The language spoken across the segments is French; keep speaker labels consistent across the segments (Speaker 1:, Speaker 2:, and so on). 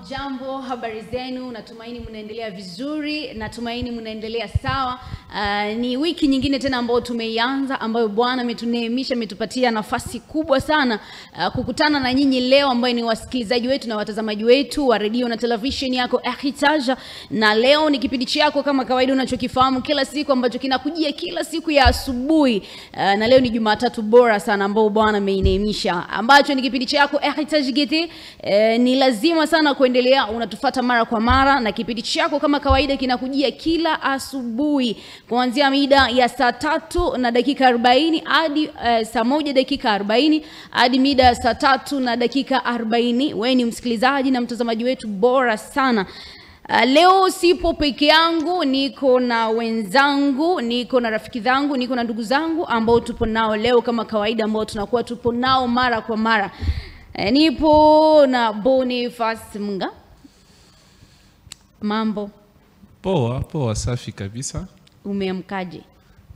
Speaker 1: Hamjambo, habari zenu, natumaini mnaendelea vizuri, natumaini mnaendelea sawa. Ni wiki nyingine tena ambayo tumeianza, ambayo Bwana ametuneemisha, ametupatia nafasi kubwa sana kukutana na nyinyi leo, ambayo ni wasikilizaji wetu na watazamaji wetu wa radio na television yako Heritage. Na leo ni kipindi chako kama kawaida unachokifahamu kila siku, ambacho kinakujia kila siku ya asubuhi. Na leo ni Jumatatu bora sana ambayo Bwana ameineemisha, ambacho ni kipindi chako Heritage GT. Ni lazima sana kuendelea unatufuata mara kwa mara, na kipindi chako kama kawaida kinakujia kila asubuhi kuanzia mida ya saa 3:40 hadi saa 1:40 hadi mida ya saa 3:40. Wewe ni msikilizaji na mtazamaji wetu bora sana. Leo sipo peke yangu, niko na wenzangu, niko na rafiki zangu, niko na ndugu zangu ambao tupo nao leo kama kawaida, ambao tunakuwa tupo nao mara kwa mara. Nipo na Boniface Munga. Mambo?
Speaker 2: Poa safi kabisa.
Speaker 1: Umeamkaje?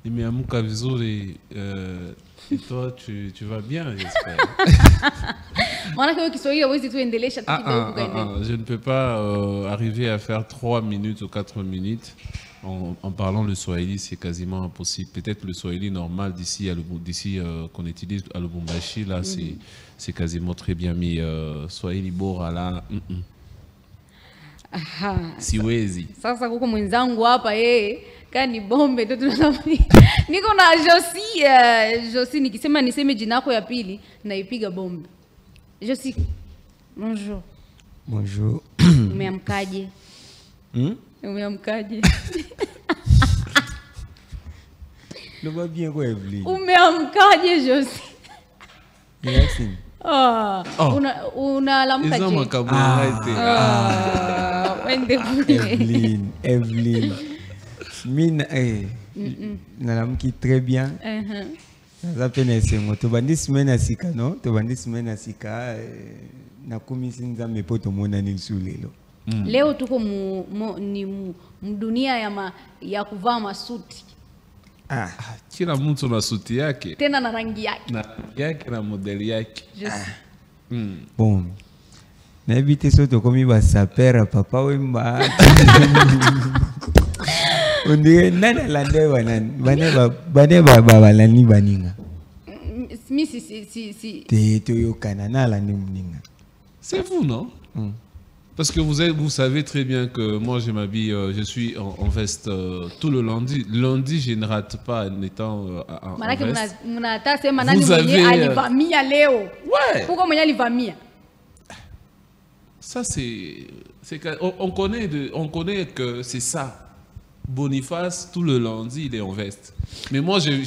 Speaker 2: Nimeamka vizuri. Et toi tu vas bien, j'espère.
Speaker 1: Maana kwa Kiswahili huwezi tuendelesha tu kidogo kaende.
Speaker 2: Je ne peux pas arriver à faire 3 minutes ou 4 minutes en parlant le Swahili, c'est quasiment impossible. Peut-être le Swahili normal d'ici qu'on utilise à Lubumbashi, là c'est quasiment très bien, mais Swahili bora là siwezi.
Speaker 1: Sasa kuko mwenzangu hapa yeye kani bombe tu tunafanya. Niko na Josie nikisema niseme jina lako ya pili naipiga bombe. Josie, bonjour.
Speaker 3: Bonjour.
Speaker 1: Umeamkaje? Umeamkaje?
Speaker 3: Le va bien quoi Evelyn?
Speaker 1: Umeamkaje Josie?
Speaker 3: Merci.
Speaker 1: Unalamkaje?
Speaker 2: Ils ont makabouarete.
Speaker 1: Wende
Speaker 3: Evelyn. Mina nalamki très bien. Ça peine c'est moi. To bandi semaine asika no? To bandi semaine asika na kumisi nzambe poto mona nisulelo.
Speaker 1: Leo tuko mdunia ya kuvaa masuti.
Speaker 2: Kila mtu na suti yake.
Speaker 1: Tena na rangi yake.
Speaker 2: Na rangi yake na modeli yake.
Speaker 3: Bon. N'habite soto komi ba sapera papa wemba. Ondiye nana lande wanan. Bane ba lani baninga.
Speaker 1: Si.
Speaker 3: Te yo kanana lani mninga.
Speaker 2: C'est vous, non? Parce que vous savez très bien que moi je m'habille, je suis en veste tout le lundi. Lundi je ne rate pas en étant en veste.
Speaker 1: Vous avez alivamia leo.
Speaker 2: Ouais.
Speaker 1: Pourquoi mwenye alivamia?
Speaker 2: Ça c'est on connaît que c'est ça. Boniface tout le lundi il est en veste. Mais moi je ne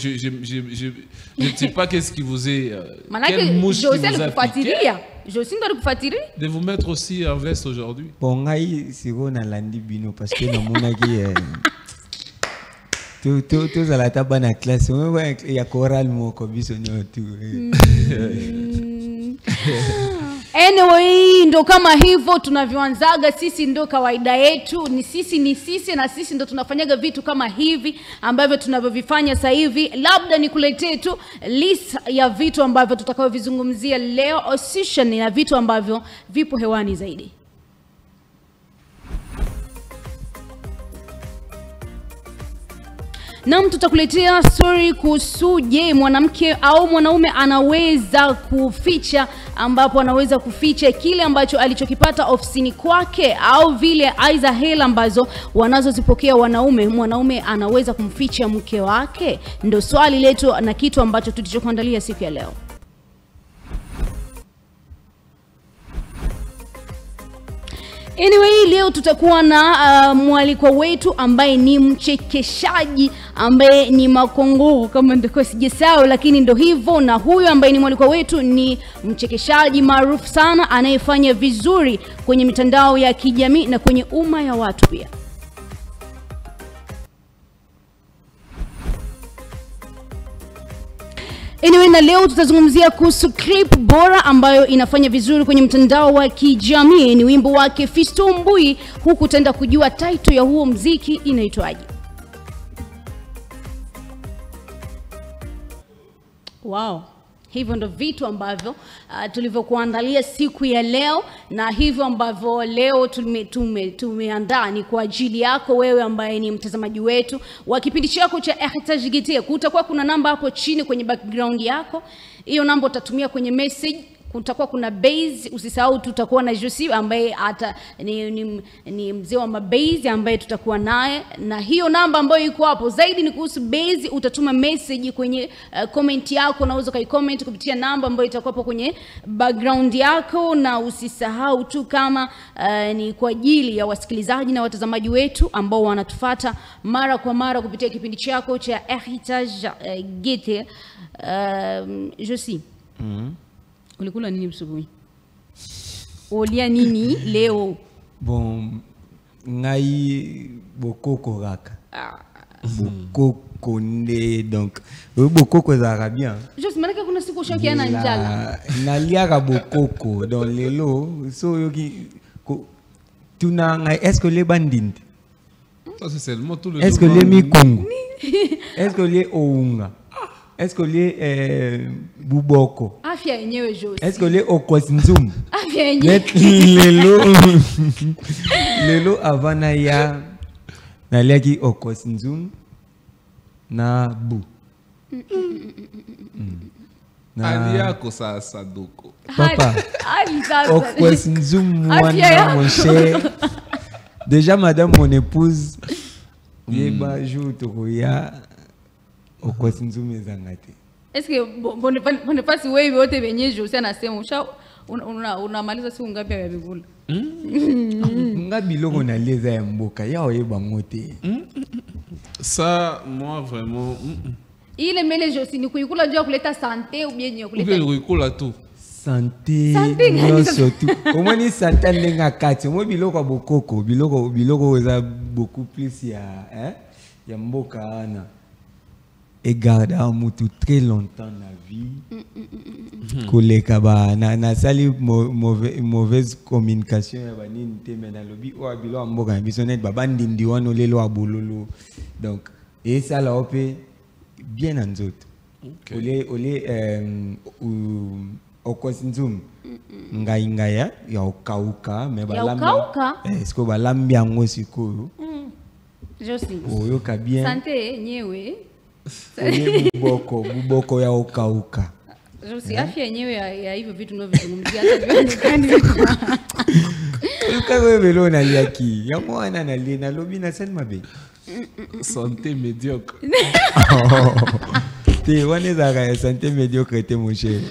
Speaker 2: sais pas qu'est-ce qui vous est quelle mouche qui vous a piqué. De vous mettre aussi en veste aujourd'hui.
Speaker 3: Bon ngai siko na landi bino parce que na monaki tout za la taba na classe il y a choral moko biso nyotu.
Speaker 1: Anyway, ndo kama hivyo tunavyoanzaga sisi, ndo kawaida yetu, ni sisi na sisi ndo tunafanyaga vitu kama hivi ambavyo tunavyovifanya sasa hivi. Labda nikuletee tu list ya vitu ambavyo tutakavyovizungumzia leo, osishan na vitu ambavyo vipo hewani zaidi. Na tutakuletea story kuhusu je, mwanamke au mwanaume anaweza kuficha, ambapo anaweza kuficha kile ambacho alichokipata ofisini kwake, au vile aiza hela ambazo wanazozipokea mwanaume anaweza kumficha mke wake. Ndio swali letu na kitu ambacho tulichokuandalia siku ya leo. Anyway, leo tutakuwa na mwaliko wetu ambaye ni mchekeshaji, ambaye ni makongoro kama ndiko sijasahau, lakini ndo hivyo. Na huyu ambaye ni mwaliko wetu ni mchekeshaji maarufu sana anayefanya vizuri kwenye mitandao ya kijamii na kwenye umma ya watu pia. Anyway, na leo tutazungumzia kuhusu clip bora ambayo inafanya vizuri kwenye mtandao wa kijamii. Ni wimbo wake Fiston Mbui, huku tutaenda kujua title ya huo mziki inaitwaje. Wow. Hivyo ndo vitu ambavyo tulivyokuandalia siku ya leo, na hivyo ambavyo leo tumeandaa ni kwa ajili yako wewe ambaye ni mtazamaji wetu wa kipindi chako cha Heritage GT. Kutakuwa kuna namba hapo chini kwenye background yako. Hiyo namba utatumia kwenye message. Kutakuwa kuna base, usisahau tutakuwa na Josi ambaye ni mzee wa mabase ambaye tutakuwa naye, na hiyo namba ambayo iko hapo zaidi ni kuhusu base. Utatuma message kwenye comment yako, na unaweza comment kupitia namba ambayo itakuwa hapo kwenye background yako, na usisahau tu kama ni kwa ajili ya wasikilizaji na watazamaji wetu ambao wanatufuata mara kwa mara kupitia kipindi chako cha Heritage GT. Josi, ulikula nini msubuhi? Olia nini leo?
Speaker 3: Bon, ngai bokoko raka. Bokoko nde donc. Bokoko za bien.
Speaker 1: Juste manake kuna siku shokia na njala.
Speaker 3: Nalia bokoko dans lelo so yoki tuna ngai est-ce que les bandint?
Speaker 2: Ça c'est seulement tout le
Speaker 3: est-ce que les mikungu? Est-ce que les ounga? Est-ce que les buboko?
Speaker 1: Afya yenyewe Josi.
Speaker 3: Est-ce que les okosinzum?
Speaker 1: Afya yenyewe.
Speaker 3: Lelo avana ya naliaki okosinzum na bu.
Speaker 2: Aliako sa doko.
Speaker 3: Papa. Okosinzum mwana mon cher. Déjà madame mon épouse yeba jour tokoya okosinzum ezangate.
Speaker 1: Est-ce que Boniface wewe wote wenyewe Josi anasema unamaliza siku ngapi ya bigula?
Speaker 3: Ngabi loko na leza ya mboka ya oyeba ngote.
Speaker 2: Ça moi vraiment
Speaker 1: ile mele Josi ni kuikula jua kuleta santé ou bien kuleta
Speaker 2: kuikula tu
Speaker 3: santé non surtout comment ni santé lenga kati mo biloko bokoko biloko eza beaucoup plus ya mboka ana et garder un mutu très longtemps na vie. Koleka ba na sali mauvaise communication ya banini te mena lobi o abilo mboka bisonet ba bandindi wano lelo abololo. Donc et ça la opé bien en autres. Ole okosinzum ngaya ya okauka me balamba. Est-ce que balambi yango sikoyo?
Speaker 1: Josi.
Speaker 3: Oyo ka bien.
Speaker 1: Santé nyewe.
Speaker 3: Buboko ya okauka.
Speaker 1: Josi, afya yenyewe ya hivyo vitu tunavyozungumzia hata viandikani viko.
Speaker 3: Luka wewe leo naliaki. Ya mwana na lobi na sen mabe.
Speaker 2: Santé médiocre.
Speaker 3: Te waneza ka santé médiocre te mon cher.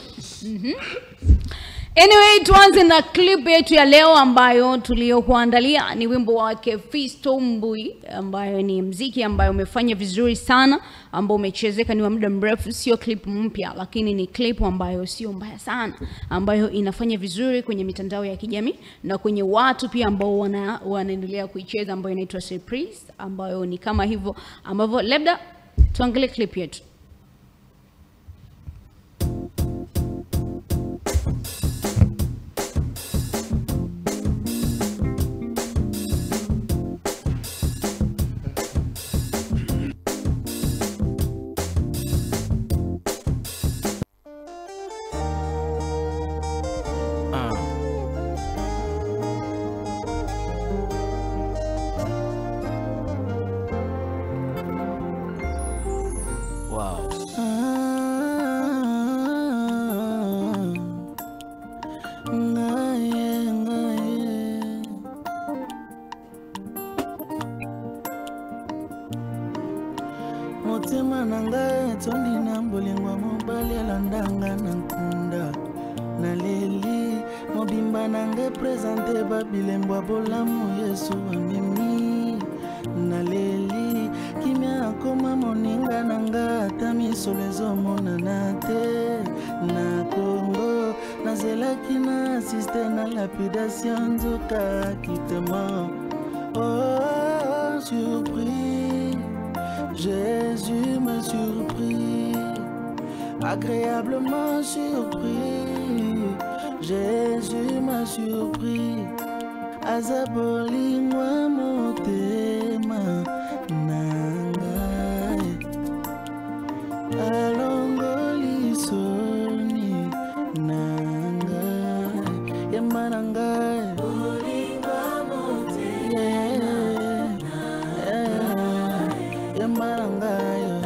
Speaker 1: Anyway, tuanze na clip yetu ya leo ambayo tuliyokuandalia. Ni wimbo wake Fisto Mbui ambayo ni mziki ambayo umefanya vizuri sana, ambao umechezeka ni wa muda mrefu, sio clip mpya, lakini ni clip ambayo sio mbaya sana, ambayo inafanya vizuri kwenye mitandao ya kijamii na kwenye watu pia ambao wanaendelea kuicheza, ambayo inaitwa Surprise, ambayo ni kama hivyo ambavyo labda tuangalie clip yetu.
Speaker 4: Motema nanga tondi na mbolengwa mobali alandanga na nkunda na leli mobimba nanga presente babilembwa bolamu Yesu amemi na leli kimya akoma moninga nanga ata misolo ezomona te na Congo nazelaki na asiste na lapidation nzoka kitema. Oh surpris, Jésus m'a surpris, agréablement surpris. Jésus m'a surpris, azabolingwa motema nangai, alongoli soni Yemanangayo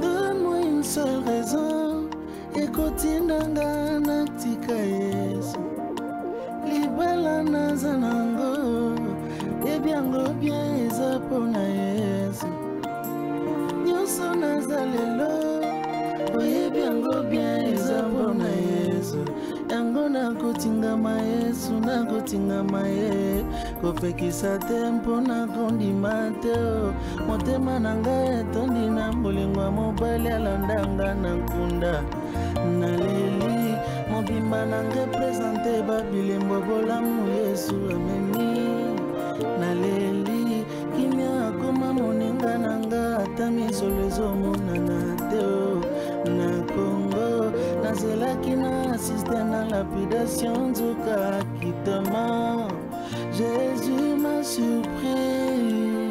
Speaker 4: donne-moi une seule raison et kotinanga natika Yesu libala nazanango ebyango bien eza pona Yesu nyonso nazalelo oyebyango bien eza pona Yesu yango nakotingama Yesu nakotingama ye kopekisa te mpona kondima te motema na ngai etondi na bolingo ya mobali alandanga na nkunda naleli mobimba na ngai presente babilembo bolamu Yesu ameni naleli kimia akoma moninga na nga ata misolo ezomonana te na Congo nazelaki na assiste na lapidation nzoka kitama Jésus m'a surpris,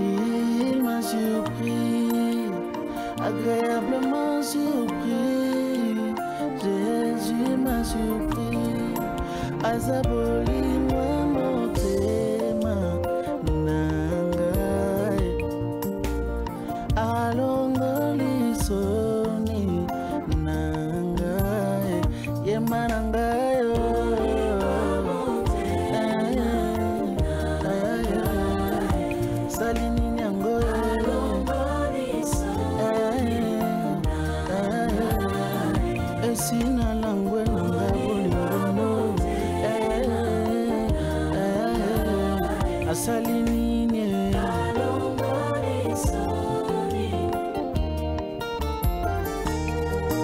Speaker 4: il m'a surpris, agréablement surpris. Jésus m'a surpris, azaboli moi motema nangai, alongoli soni nangai, yemanangai.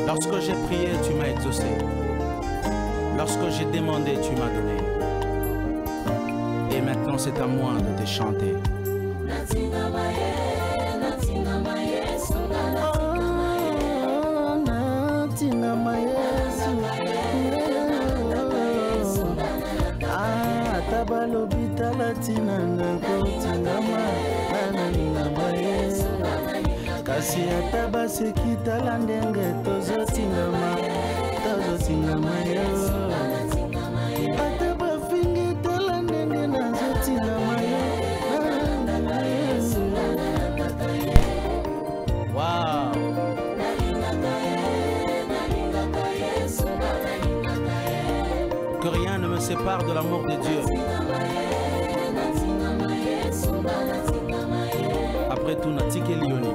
Speaker 5: Lorsque j'ai prié, tu m'as exaucé. Lorsque j'ai demandé, tu m'as donné. Et maintenant, c'est à moi de te chanter.
Speaker 4: Kasi ataba sekitala ndenge tozotingama yo ataba fingi tala ndenge nazotingama yo.
Speaker 5: Wow. Que rien ne me sépare de l'amour de Dieu. Après tout, Natike Lioni.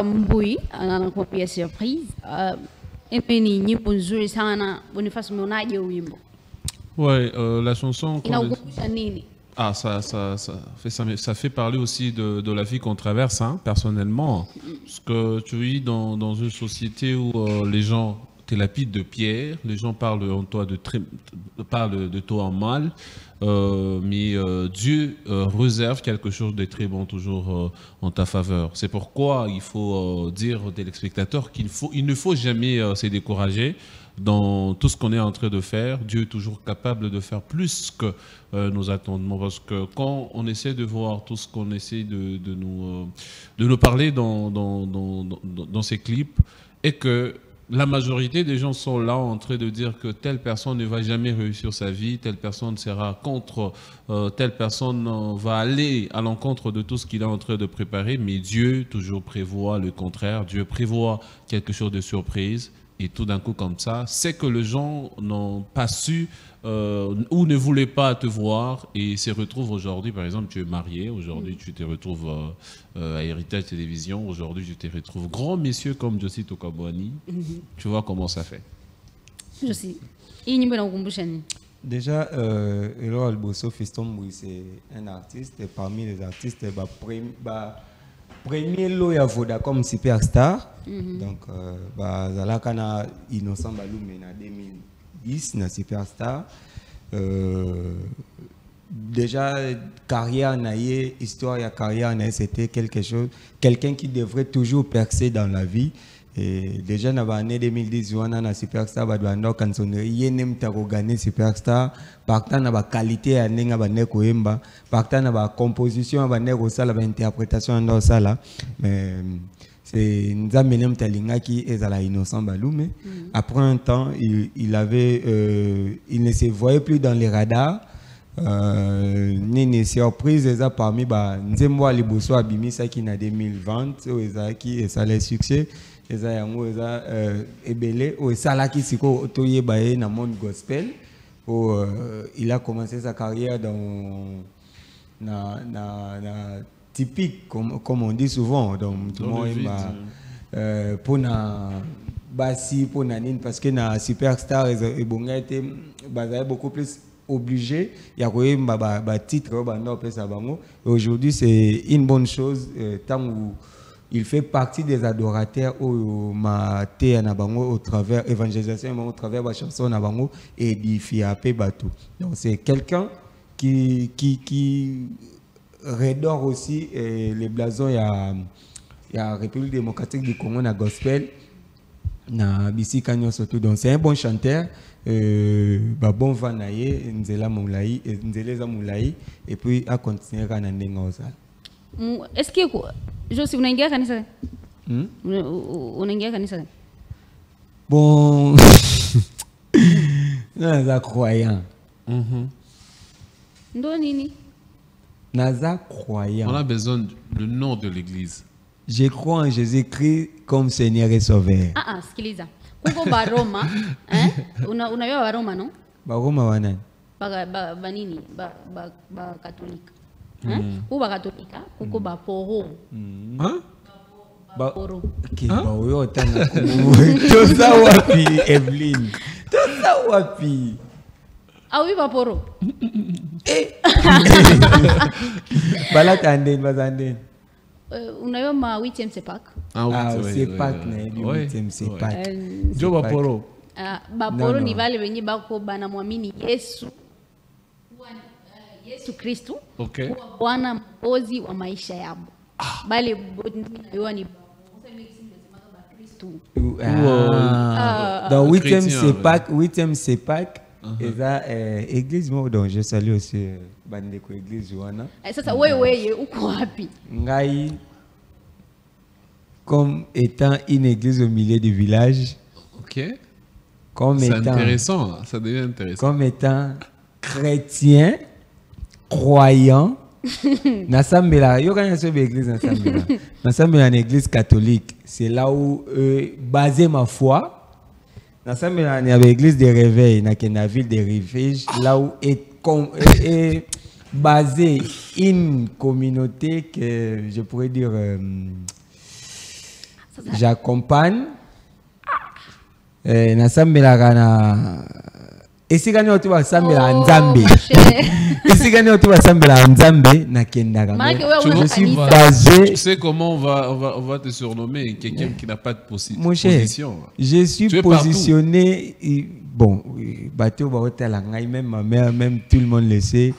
Speaker 1: Mbui anakuwa pia surprise. Ni nyimbo nzuri sana. Boniface, umeonaje wimbo?
Speaker 2: Ouais, la chanson.
Speaker 1: Inakukumbusha nini?
Speaker 2: Ah, ça fait parler aussi de la vie qu'on traverse, hein, personnellement. Parce que tu vis dans une société où les gens te lapident de pierre, les gens parlent de toi en mal, mais Dieu réserve quelque chose de très bon toujours en ta faveur. C'est pourquoi il faut dire aux téléspectateurs qu'il ne faut jamais se décourager dans tout ce qu'on est en train de faire. Dieu est toujours capable de faire plus que nous attendons. Parce que quand on essaie de voir tout ce qu'on essaie de nous parler dans ces clips, et que la majorité des gens sont là en train de dire que telle personne ne va jamais réussir sa vie, telle personne sera contre, telle personne va aller à l'encontre de tout ce qu'il est en train de préparer, mais Dieu toujours prévoit le contraire. Dieu prévoit quelque chose de surprise. Et tout d'un coup comme ça, c'est que les gens n'ont pas su ou ne voulaient pas te voir et se retrouvent aujourd'hui. Par exemple, tu es marié, aujourd'hui tu te retrouves à Héritage Télévision, aujourd'hui tu te retrouves grand messieurs comme Josie Tokabwani. Tu vois comment ça fait.
Speaker 1: Josie,
Speaker 3: déjà, Elo Alboso Fiston Mbui, c'est un artiste et parmi les artistes, premier lot ya Vodacom Superstar. Donc zalaka na Innocent Balume na 2010 na Superstar. Déjà carrière naïe, histoire ya carrière naïe, c'était quelque chose, quelqu'un qui devrait toujours percer dans la vie. Et déjà dans l'année 2010 on a na Superstar badwanda kansonnerie yenem tako gagner Superstar partant na ba qualité ya nenga bande koyemba partant na ba composition bande ko sala ba interprétation ndo sala mais c'est Nzamenem Talingaki ezala Innocent Balume. Après un temps il ne se voyait plus dans les radars. Nini surprise eza parmi ba Nzembo Liboso abimisa ki na 2020 eza ki eza le succès eza yango eza ebele o sala ki siko toyeba ye na monde gospel il a commencé sa carrière dans typique comme on dit souvent donc tout le monde pour na basi pour na nini parce que na Superstar et bonga était beaucoup plus obligé il y a ba titre banda pesa bango aujourd'hui c'est une bonne chose tant où il fait partie des adorateurs au maté na bango au travers évangélisation au travers ba chanson na bango et édifier apé batou donc c'est quelqu'un qui redore aussi les blasons il y a République démocratique du Congo na gospel na bisika nyonso tout donc c'est un bon chanteur bon vanaye nzela moulayi nzeleza moulayi et puis à continuer kana ndenga osala.
Speaker 1: Est-ce que Josi unaingia kanisa? Unaingia kanisa?
Speaker 3: Bon naza croyant.
Speaker 1: Ndo nini?
Speaker 3: Naza croyant.
Speaker 2: On a besoin du nom de l'église.
Speaker 3: Je crois en Jésus-Christ comme Seigneur et Sauveur.
Speaker 1: Sikiliza. Kuko Baroma, unajua Baroma no?
Speaker 3: Baroma wanani?
Speaker 1: Ba nini? Ba Katolika. Kuko ba Katolika, kuko ba Poro.
Speaker 3: Ba
Speaker 1: Poro.
Speaker 3: Okay, ba oyo tanga kumu. Toza wapi Evelyn? Toza wapi?
Speaker 1: Oui ba Poro.
Speaker 3: Bala tanden bazanden.
Speaker 1: Unajua ma 8e sepak?
Speaker 3: Sepak na 8e sepak.
Speaker 2: Jo Baporo.
Speaker 1: Baporo ni wale wenye bako banamwamini Yesu. Yesu Kristo.
Speaker 2: Okay.
Speaker 1: Kuwa Bwana mwokozi wa maisha yao. Bale unajua ni
Speaker 3: dans 8e sepak eza église mo donc je salue aussi bandeko église wana.
Speaker 1: Sasa wewe uko wapi?
Speaker 3: Ngai comme étant une église au milieu du village.
Speaker 2: OK.
Speaker 3: C'est
Speaker 2: intéressant, ça devient intéressant.
Speaker 3: Comme étant chrétien, croyant, nasambela, yo quand y a une église nasambela. Nasambela une église catholique, c'est là où basé ma foi. Nasambela une église de réveil, na la ville de refuge, là où est basée une communauté que je pourrais dire j'accompagne. Nasambela na esikani otu basambela nzambe. Esikani otu basambela nzambe na kendaka.
Speaker 2: Je suis basé. Tu sais comment on va te surnommer quelqu'un qui n'a pas de position.
Speaker 3: Je suis positionné bon, bateau ba la ngai même ma mère même tout le monde le sait.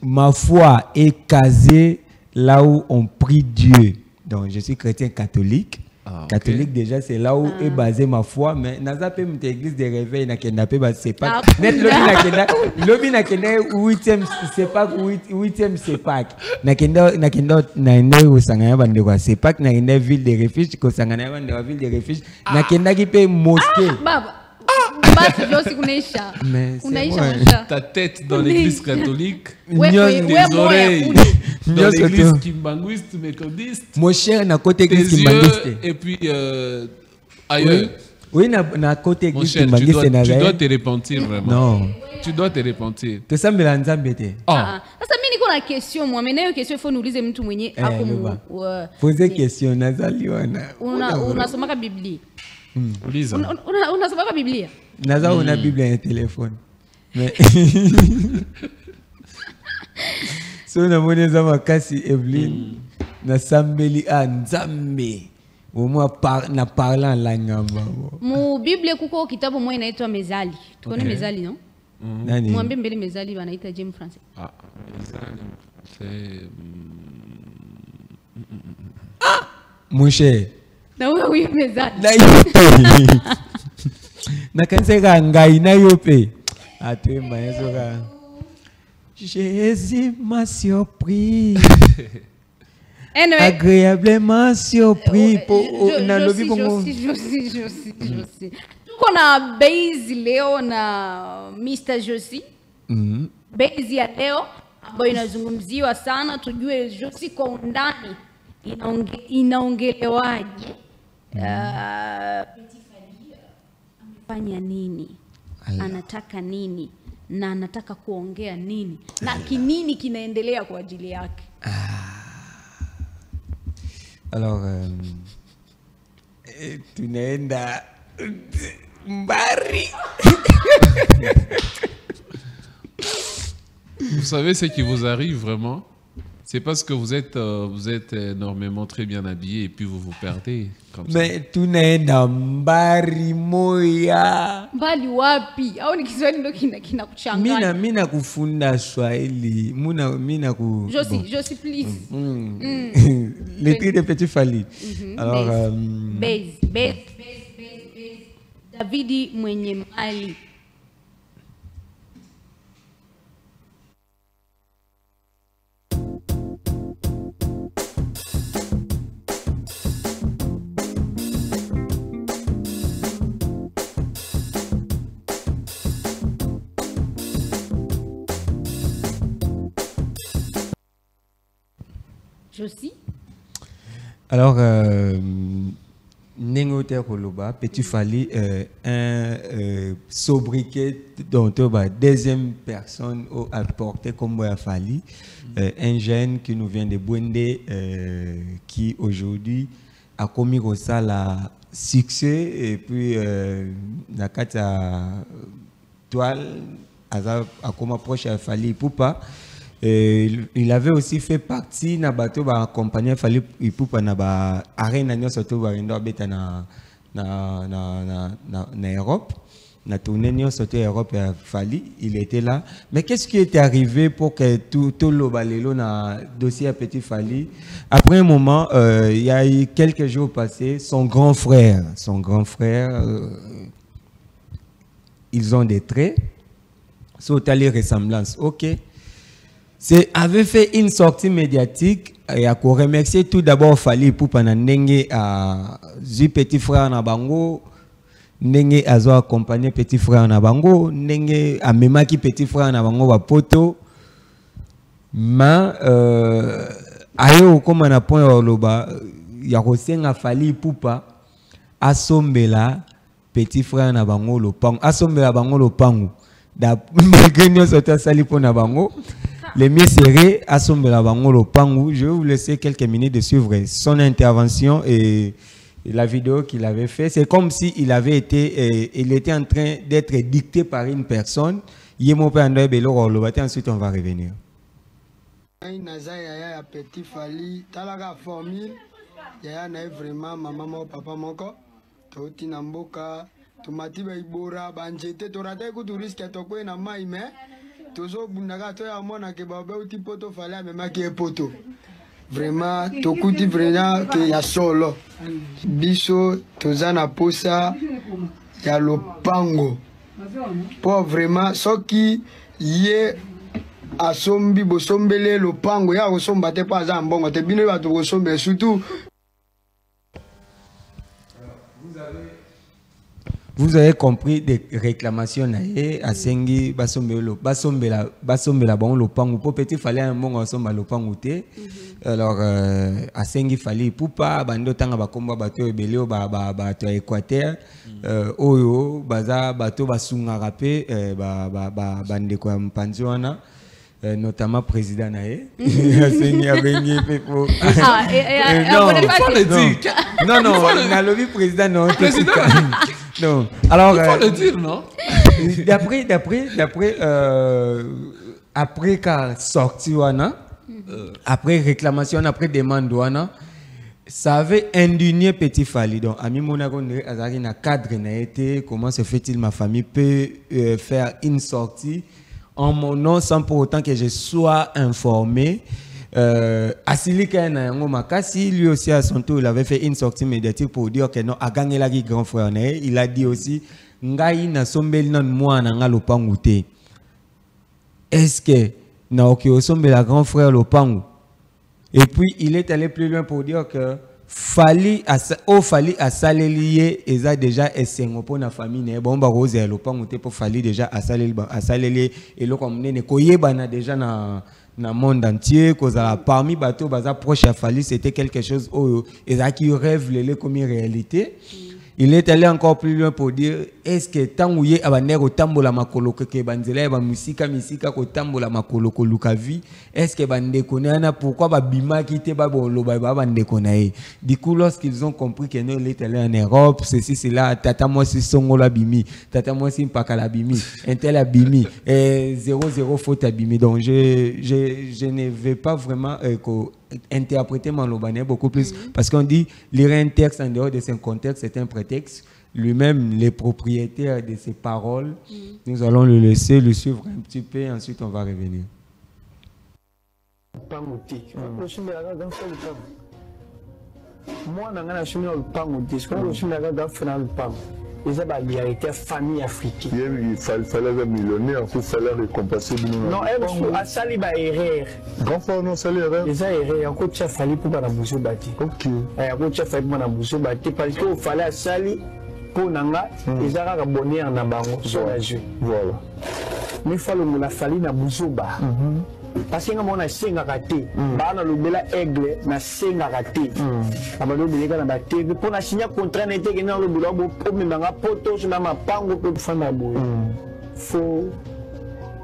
Speaker 3: Ma foi est casée là où on prie Dieu. Donc je suis chrétien catholique. Catholique déjà c'est là où est basée ma foi mais naza pe mte église de réveil na kenda pe ba c'est pas net lobi na kenda 8e c'est pas 8e c'est pas na kenda na ndo usanganya bande kwa c'est pas na kenda ville de refuge ko sanganya bande wa ville de refuge na kenda ki pe mosquée
Speaker 1: baba
Speaker 2: ta tête dans l'église catholique,
Speaker 3: tes
Speaker 2: oreilles dans l'église kimbanguiste, méthodiste,
Speaker 3: mon cher na côté
Speaker 2: église kimbanguiste et puis ailleurs.
Speaker 3: Oui, na côté église
Speaker 2: kimbanguiste tu dois te repentir vraiment.
Speaker 3: Non.
Speaker 2: Tu dois te repentir.
Speaker 3: Tu sais mbela nzambe te.
Speaker 1: Sasa mimi niko na question moi, mais nayo question faut niulize mtu mwenye ako
Speaker 3: poser question nazali wana.
Speaker 1: Unasoma Biblia?
Speaker 2: Uliza.
Speaker 1: Unasoma Biblia?
Speaker 3: Naza una Biblia en téléphone. Mais so na moneza makasi Evelyn. na sambeli nzambe au moins na parlant langue
Speaker 1: mu Biblia kuko kitabu moja inaitwa Mezali. Tukone Mezali no?
Speaker 3: Nani?
Speaker 1: Mwambie mbele Mezali wanaita James Francis.
Speaker 2: Mezali. C'est
Speaker 3: mon cher.
Speaker 1: Na wewe Mezali.
Speaker 3: Na yope. Na kanseka ngai na yope. Atwe mayezo ka. Jésus m'a surpris.
Speaker 1: Anyway,
Speaker 3: agréablement surpris
Speaker 1: Josi. Tuko na base leo na Mr. Josi. Base ya leo ambayo inazungumziwa sana, tujue Josi kwa undani inaongelewaje. Petit Fally amefanya nini? Anataka nini? Na anataka kuongea nini? Na kinini kinaendelea kwa ajili yake?
Speaker 3: Alors, tunaenda mbari.
Speaker 2: Vous savez ce qui vous arrive vraiment? C'est parce que vous êtes énormément très bien habillé et puis vous vous perdez comme ça.
Speaker 3: Mais tunaenda mbari moya.
Speaker 1: Mbali wapi? Au ni Kiswahili ndio kinakuchanganya?
Speaker 3: Mina kufunda Swahili. Mina ku
Speaker 1: Josi please.
Speaker 3: Les cris de Petit Fally. Alors
Speaker 1: base. Davidi mwenye mali. Josi.
Speaker 3: Alors, Nengote Koloba, Petit Fally, un sobriquet dont deuxième personne apporté comme Fally, un jeune qui nous vient de Bwende, qui aujourd'hui a commis ça la succès et puis la carte toile a comme approche à Fally Ipupa. Il avait aussi fait partie na bateau ba accompagner Fally Ipupa na ba arena nyo soto ba ndo beta na Europe na tournée nyo soto Europe ya Fally, il était là. Mais qu'est-ce qui était arrivé pour que tout le balelo na dossier à Petit Fally? Après un moment, il y a eu quelques jours passés, son grand frère, ils ont des traits, sont allés ressemblances. OK. Avait fait une sortie médiatique et a remercié tout d'abord Fally Ipupa na ndenge a zu petit frère na bango, ndenge azo accompagner petit frère na bango, ndenge a memaki petit frère na bango ba poto. Ma ayo koma na point oloba ya kosenga Fally Ipupa asombela petit frère na bango lopango, asombela bango lopango. Da malgré nous autres sali pona bango. Les mieux serrés à son bango pangu. Je vais vous laisser quelques minutes de suivre son intervention et la vidéo qu'il avait fait. C'est comme si il était en train d'être dicté par une personne. Ensuite on va revenir.
Speaker 6: Petit Fally, talaga formule, yaya na vraiment maman papa moko, toti namboka, tomati ba ibora, banjete torata ku touriste to ko na mai me. Tozo bundaga to ya mona ke babe uti poto Fally amemaki e poto. Vraiment tokuti vraiment ke ya solo. Biso tozana posa ya lopango. Po vraiment soki ye asombi bosombele lopango ya kosomba te pa za mbongo te bino ba to kosombe surtout.
Speaker 3: Vous avez compris des réclamations à Sengi basombela bon lopango po Petit Fally un bon ensemble lopango te. Alors à Sengi Fally Ipupa bando tanga bakomba bato ebeleo ba to Équateur oyo baza bato basunga rapé bande ko mpanzwana notamment président nae Sengi abengi pepo. Non na lobby président non président. Non. Alors,
Speaker 2: il faut le dire, non?
Speaker 3: D'après, après qu'a sorti Wana, Après réclamation, après demande, ça avait indigné Petit Fally. Donc, Ami Monaco, un cadre n'a été, comment se fait-il, ma famille peut faire une sortie en mon nom sans pour autant que je sois informé. Asili Kayanango Makasi, lui aussi à son tour, il avait fait une sortie médiatique pour dire que non, a gagné la grand frère. Il a dit aussi, Ngai na sombel nan moi na lopangoute. Est-ce que na okio sombel la grand frère lopango? Et puis il est allé plus loin pour dire que Fally a salelié et ça déjà essengo pour na famille ne bon ba rose lopangoute pour Fally déjà a salelié et le comme ne koyeba na déjà na monde entier, parmi bateaux baza proche à Fally, c'était quelque chose qui rêve les comme réalité. Il est allé encore plus loin pour dire est-ce que tant où y a baner au tambola makolo que banzela ba musika ko tambola makolo ko lukavi est-ce que bande konana pourquoi ba bima quitter ba bolo ba bande konae. Du coup lorsqu'ils ont compris que nous il est allé en Europe ceci c'est là tata moi si songo la bimi tata moi si mpaka la bimi intel abimi 0 faute abimi donc je ne vais pas vraiment interpréter Malobané beaucoup plus parce qu'on dit lire un texte en dehors de son contexte c'est un prétexte. Lui-même les propriétaires de ses paroles nous allons le laisser le suivre un petit peu et ensuite on va revenir.
Speaker 7: Moi, ils ont la réalité famille africaine.
Speaker 8: Il fallait un millionnaire pour fallait récompenser.
Speaker 7: Non, elle a sali ba erreur.
Speaker 8: Grand frère non sali erreur.
Speaker 7: Ils ont erreur. Encore tu as fallu pour la bouger bâti.
Speaker 8: Ok.
Speaker 7: Encore tu as fallu pour la bouger bâti parce qu'il fallait sali pour nanga. Ils ont abonné en abango sur la jeu.
Speaker 8: Voilà.
Speaker 7: Mais il faut la fallu na bouger bas. Parce que mon a senga raté, bana lobela aigle na senga raté. Abalo bileka na baté pour na signer contrat n'était que na lobela bo problème na poto sur na mapango pour fana boy. Faut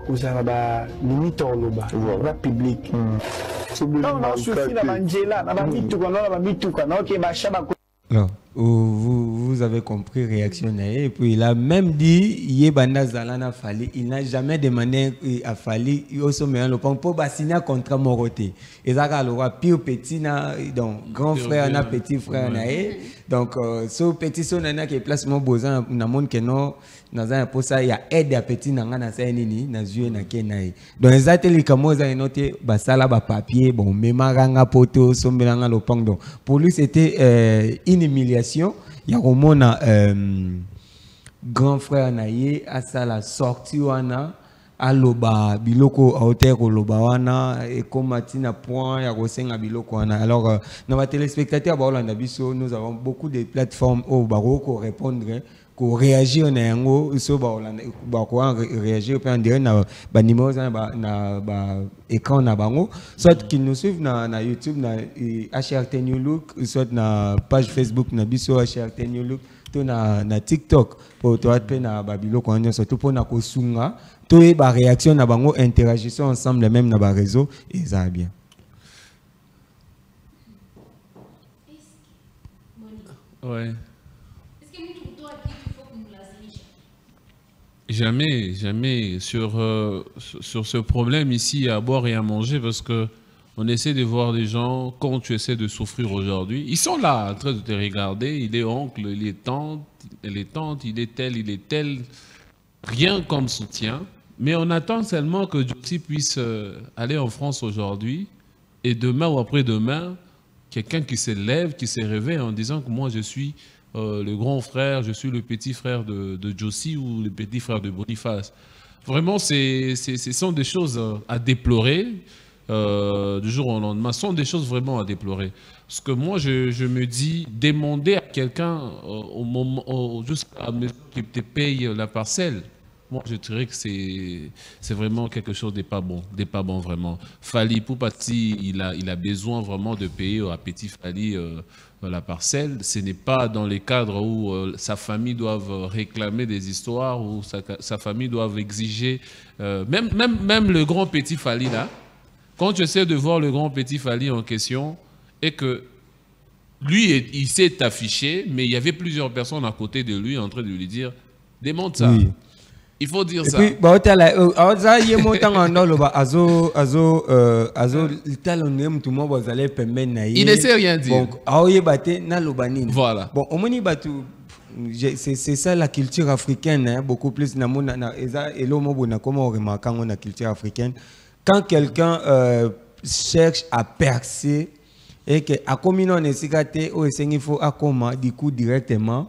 Speaker 7: vous avez ba limite au loba, la public. Non suffit na Angela, na ba mituka na ba mituka na OK ba shaba.
Speaker 3: Alors, vous avez compris réaction et puis il a même dit Yebanda Zalana Fally, il n'a jamais demandé à Fally au sommet le pont pour signer un contrat moroté. Et ça alors pire petit na donc grand frère na petit frère na donc ce petit son na qui place mon besoin na monde que non na pour ça il y a aide à petit na na ça nini na yeux na kenaï. Donc exactement comme ça noté basala ba papier bon memaranga poto sombelanga le pont donc pour lui c'était une humiliation. Il y a au monde grand frère naïe à ça la sortie wana à loba biloko à hauteur au loba wana et comme matina point ya rosenga biloko wana. Alors dans les téléspectateurs baolanda biso nous avons beaucoup de plateformes au baroko répondre ko réagir na yango so baolanda ba ko réagir pe en direct na ba numéro na ba écran na bango soit qu'ils nous suivent na YouTube na HRT New Look soit na page Facebook na biso HRT New Look to na TikTok pour toi pe na babilo ko nyo surtout pour na ko sunga to e ba réaction na bango interagissons ensemble même na ba réseau et ça va bien.
Speaker 2: Ouais. Jamais sur ce problème ici à boire et à manger parce que on essaie de voir des gens quand tu essaies de souffrir aujourd'hui. Ils sont là en train de te regarder. Il est oncle, il est tante, il est tel. Rien comme soutien. Mais on attend seulement que Josie puisse aller en France aujourd'hui et demain ou après-demain, quelqu'un qui se lève, qui se réveille en disant que moi je suis le grand frère, je suis le petit frère de Josie ou le petit frère de Boniface. Vraiment, ce sont des choses à déplorer du jour au lendemain. Ce sont des choses vraiment à déplorer. Parce que moi, je me dis, demander à quelqu'un au moment, jusqu'à mesure qu'il te paye la parcelle, moi, je dirais que c'est vraiment quelque chose de pas bon vraiment. Fally Poupati, il a besoin vraiment de payer à Petit Fally la parcelle. Ce n'est pas dans les cadres où sa famille doit réclamer des histoires, où sa famille doit exiger. Même le grand Petit Fally là, quand tu essaies de voir le grand Petit Fally en question, et que lui, il s'est affiché, mais il y avait plusieurs personnes à côté de lui en train de lui dire, démonte ça.
Speaker 3: Oui.
Speaker 2: Il faut dire
Speaker 3: et
Speaker 2: ça.
Speaker 3: puis bah ça y est montant en dehors bah azo talon tout le monde vous allez permettre na
Speaker 2: Il ne sait rien dire.
Speaker 3: donc aoye baté na lobanine.
Speaker 2: Voilà.
Speaker 3: Bon au moni batu c'est ça la culture africaine hein, beaucoup plus na mona na eza elo mo na comment on remarque on a culture africaine quand quelqu'un cherche à percer et que à commune on est au il faut à comment du coup directement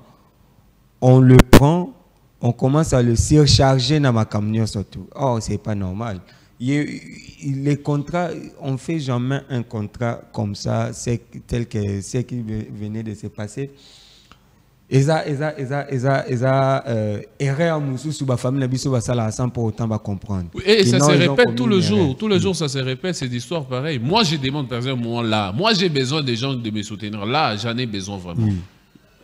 Speaker 3: on le prend, on commence à le surcharger dans ma camion surtout. Oh, c'est pas normal. Les contrats, on fait jamais un contrat comme ça, c'est tel que ce qui venait de se passer. Erreur moussou sous ma famille, la biso va ça sans pour autant va comprendre.
Speaker 2: Et ça se répète tout le jour. Tout le jour, ça se répète, c'est d'histoire pareille. Moi, je demande, par exemple, moi, j'ai besoin des gens de me soutenir. Là, j'en ai besoin vraiment.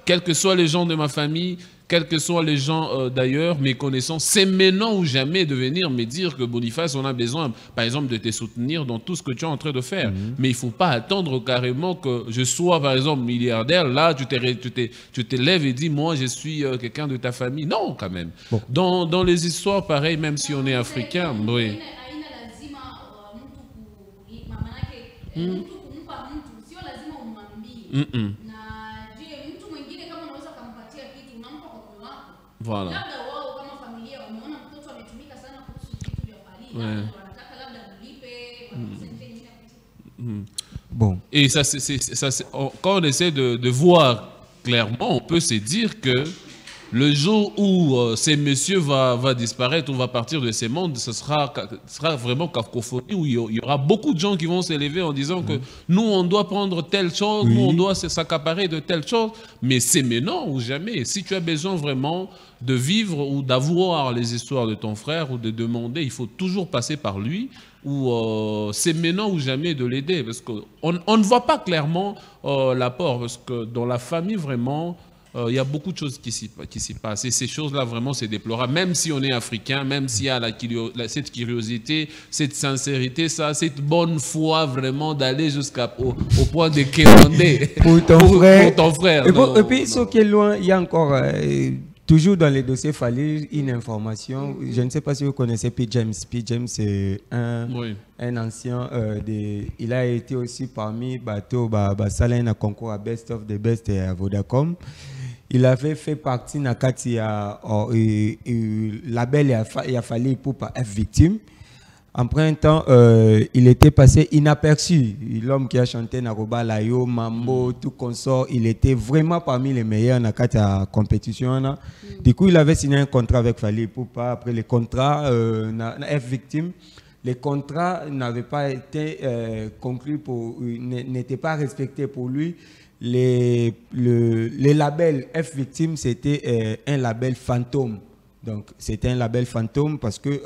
Speaker 2: Quels que soient les gens de ma famille, quels que soient les gens d'ailleurs, mes connaissances, c'est maintenant ou jamais de venir me dire que Boniface, on a besoin, par exemple, de te soutenir dans tout ce que tu es en train de faire. Mais il ne faut pas attendre carrément que je sois, par exemple, milliardaire. Là, tu te lèves et dis, moi, je suis quelqu'un de ta famille. Non, quand même. Bon. Dans les histoires, pareil, même si on est africain, oui. Voilà. Ouais.
Speaker 3: Bon.
Speaker 2: Et ça, quand on essaie de voir clairement, on peut se dire que le jour où ces messieurs va disparaître ou va partir de ces mondes, ce sera vraiment cacophonie, où il y aura beaucoup de gens qui vont s'élever en disant que nous, on doit prendre telle chose, nous, on doit s'accaparer de telle chose, mais c'est maintenant ou jamais. Si tu as besoin vraiment de vivre ou d'avoir les histoires de ton frère ou de demander, il faut toujours passer par lui, ou c'est maintenant ou jamais de l'aider, parce qu'on ne voit pas clairement l'apport, parce que dans la famille, vraiment, il y a beaucoup de choses qui s'y passent. Et ces choses-là, vraiment, c'est déplorable. Même si on est africain, même s'il y a cette curiosité, cette sincérité, cette bonne foi, vraiment, d'aller au point de quémander
Speaker 3: pour ton frère.
Speaker 2: Et
Speaker 3: puis, ce qui est loin, il y a encore... toujours dans les dossiers, il fallait une information. Je ne sais pas si vous connaissez P. James. P. James, c'est un ancien. Il a été aussi parmi Salin à concours à Best of the Best et à Vodacom. Il avait fait partie de label il a fallu pour F Victime. Après un temps, il était passé inaperçu. L'homme qui a chanté Naroba, Layo, Mambo, tout consort, il était vraiment parmi les meilleurs dans la compétition. Du coup, il avait signé un contrat avec Fally Ipupa. Après les contrats, F Victime, les contrats n'avaient pas été conclus, n'étaient pas respectés pour lui. Les labels F Victime, c'était un label fantôme. Donc, c'était un label fantôme parce que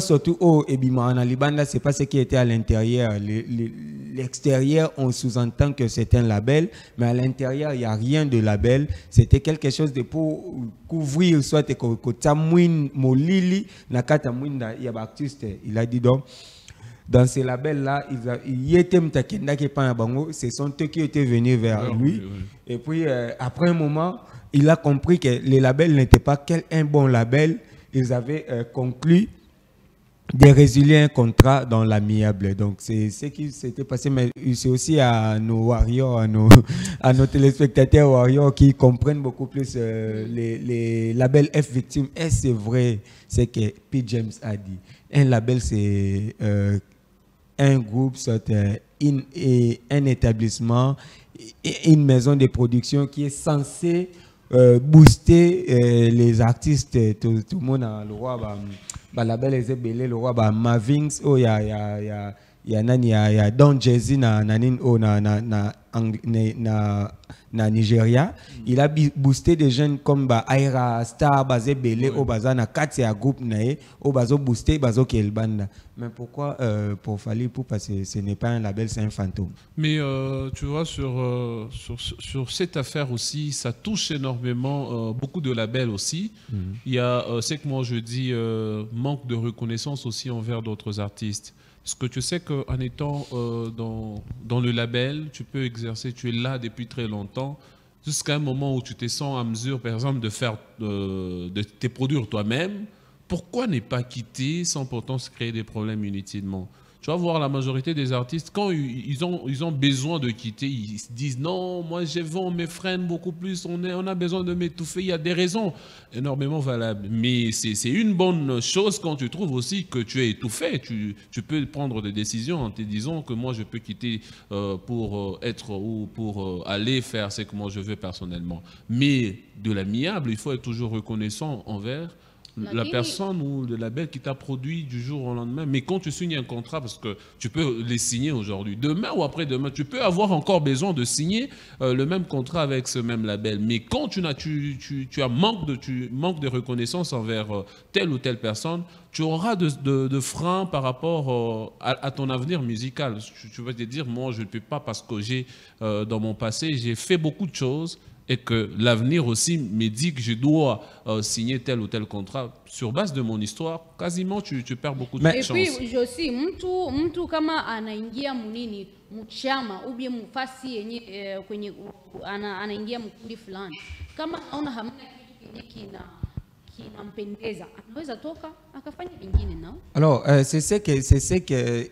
Speaker 3: surtout c'est pas ce qui était à l'intérieur. L'extérieur, on sous-entend que c'est un label, mais à l'intérieur, il n'y a rien de label. C'était quelque chose de pour couvrir, soit que il a dit donc. Dans ces labels-là, ce sont eux qui étaient venus vers lui. Et puis, après un moment, il a compris que les labels n'étaient pas un bon label. Ils avaient conclu de résilier un contrat dans l'amiable. Donc, c'est ce qui s'était passé. Mais c'est aussi à nos warriors, à nos téléspectateurs warriors qui comprennent beaucoup plus les labels F Victime. Et c'est vrai, c'est que P. James a dit. Un label, c'est un groupe, un établissement, une maison de production qui est censé booster les artistes. Tout le monde a le roi. Label est belé, le roi Mavings, il y a Don Jay-Z na Nigeria. Il a boosté des jeunes comme Aira Star, Bazé Belé, Obazana, Katia Group, Obazo boosté, Bazo Kelbanda. Mais pourquoi pour Fally Ipupa, ce n'est pas un label, c'est un fantôme? Mais
Speaker 2: tu vois, sur cette affaire aussi, ça touche énormément beaucoup de labels aussi. Il y a, c'est que moi je dis, manque de reconnaissance aussi envers d'autres artistes. Parce que tu sais qu'en étant dans le label, tu peux exercer, tu es là depuis très longtemps, jusqu'à un moment où tu te sens en mesure, par exemple, de te produire toi-même, pourquoi ne pas quitter sans pourtant se créer des problèmes inutilement? Tu vas voir la majorité des artistes, quand ils ont besoin de quitter, ils se disent non, moi je vends mes freins beaucoup plus, on a besoin de m'étouffer. Il y a des raisons énormément valables. Mais c'est une bonne chose quand tu trouves aussi que tu es étouffé. Tu peux prendre des décisions en te disant que moi je peux quitter pour être ou pour aller faire ce que moi je veux personnellement. Mais de l'amiable, il faut être toujours reconnaissant envers la personne ou le label qui t'a produit du jour au lendemain. Mais quand tu signes un contrat, parce que tu peux les signer aujourd'hui, demain ou après-demain, tu peux avoir encore besoin de signer le même contrat avec ce même label. Mais quand tu manques de reconnaissance envers telle ou telle personne, tu auras de freins par rapport à ton avenir musical. Tu vas te dire, moi, je ne peux pas parce que dans mon passé, j'ai fait beaucoup de choses et que l'avenir aussi me dit que je dois signer tel ou tel contrat sur base de mon histoire, quasiment tu perds beaucoup de chance.
Speaker 1: Et puis aussi mtu kama anaingia munini mchama ubie mfasi yenye kwenye anaingia mkundi fulani, kama aona hamna kitu kenye kinampendeza, anaweza toka akafanya vingine nao.
Speaker 3: Alors c'est ce que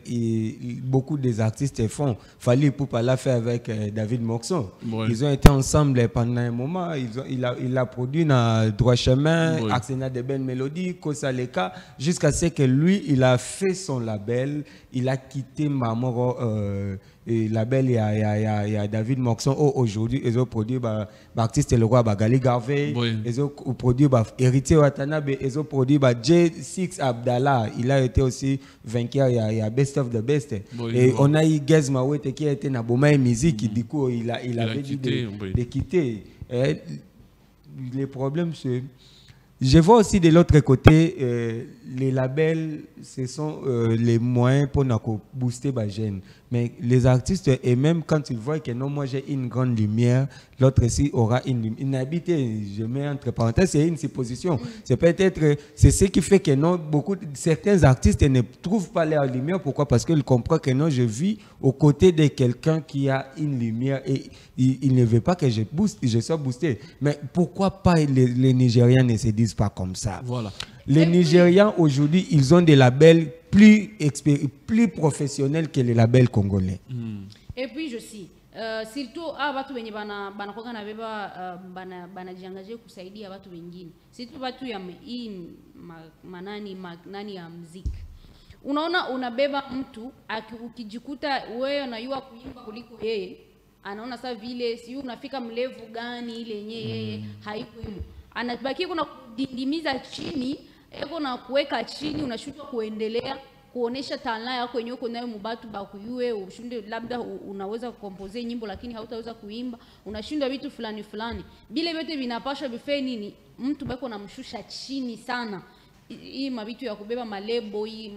Speaker 3: beaucoup des artistes font. Fally Ipupa l'a fait avec David Moxon. Oui. Ils ont été ensemble pendant un moment. Il a produit dans Droit Chemin, oui. Arsenal de Belles Mélodies, Kosa Leka, jusqu'à ce que lui, il a fait son label. Il a quitté Mamoro label. Il y a David Moxon. Aujourd'hui, ils ont produit l'artiste Le Roi Gali Garvey. Oui. Ils ont produit Héritier Watanabe. Ils ont produit J6 Abdallah. Il a été aussi vainqueur. Il y a Best of the Best. Oui, et oui. On a eu Gez Mawete qui a été dans Boma et Musique. Du coup, il avait dit de quitter. Et les problèmes, c'est... Je vois aussi de l'autre côté, les labels, ce sont les moyens pour nous booster les jeunes. Mais les artistes, et même quand ils voient que non, moi j'ai une grande lumière, l'autre ici aura une habité, je mets entre parenthèses, c'est une supposition. C'est peut-être, c'est ce qui fait que non, certains artistes ne trouvent pas leur lumière. Pourquoi? Parce qu'ils comprennent que non, je vis aux côtés de quelqu'un qui a une lumière et il ne veut pas que je sois boosté. Mais pourquoi pas les Nigériens ne se disent pas comme ça? Voilà. Les Nigérians aujourd'hui, ils ont des labels plus professionnels que les labels congolais.
Speaker 1: Et puis je sais, surtout watu wenye banakoka na beba banajiangaje kusaidia watu wengine. Surtout watu ya manani ya muziki. Unaona unabeba mtu ukijikuta wewe unayua kuimba kuliko yeye, anaona sasa vile si unafika mlevu gani ile yenyewe yeye haikuimu. Anabaki kuna kudindimiza chini, eko na kuweka chini, unashindwa kuendelea kuonesha talanta yako yenyewe uko nayo mubatu bakuyue, ushinde labda unaweza kukompose nyimbo lakini hautaweza kuimba, unashindwa vitu fulani fulani. Bile vyote vinapaswa bife nini? Mtu bako namshusha chini sana. Hii mabitu ya kubeba malebo hii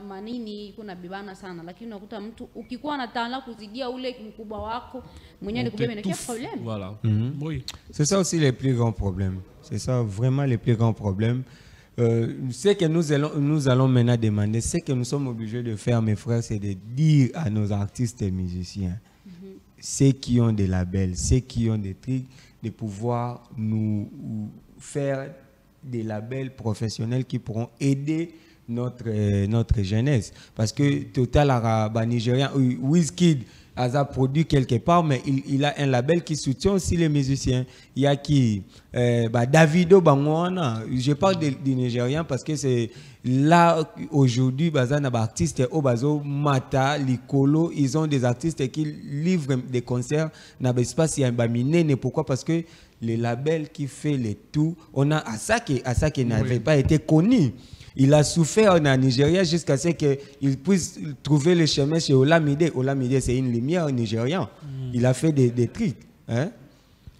Speaker 1: manini kuna bibana sana, lakini unakuta mtu ukikuwa na talanta kuzidia ule mkubwa wako mwenyewe ni kubeba inakuwa problème.
Speaker 2: Voilà. Oui.
Speaker 3: C'est ça aussi les plus grands problèmes. C'est ça vraiment les plus grands problèmes. Ce que nous allons maintenant demander, ce que nous sommes obligés de faire, mes frères, c'est de dire à nos artistes et musiciens, ceux qui ont des labels, ceux qui ont des trucs, de pouvoir nous faire des labels professionnels qui pourront aider notre jeunesse. Parce que Total Arabe Nigérien, Wizkid a produit quelque part, mais il a un label qui soutient aussi les musiciens. Il y a qui Davido Bangwana. Je parle des Nigériens parce que c'est là aujourd'hui, bazana artistes Obazo, Mata, Likolo, ils ont des artistes qui livrent des concerts dans l'espace Yambamine. Pourquoi? Parce que les labels qui fait les tout, on a Asake n'avait pas été connu. Il a souffert en Nigeria jusqu'à ce qu'il puisse trouver le chemin chez Olamide. Olamide, c'est une lumière nigérienne. Il a fait des trucs. Hein?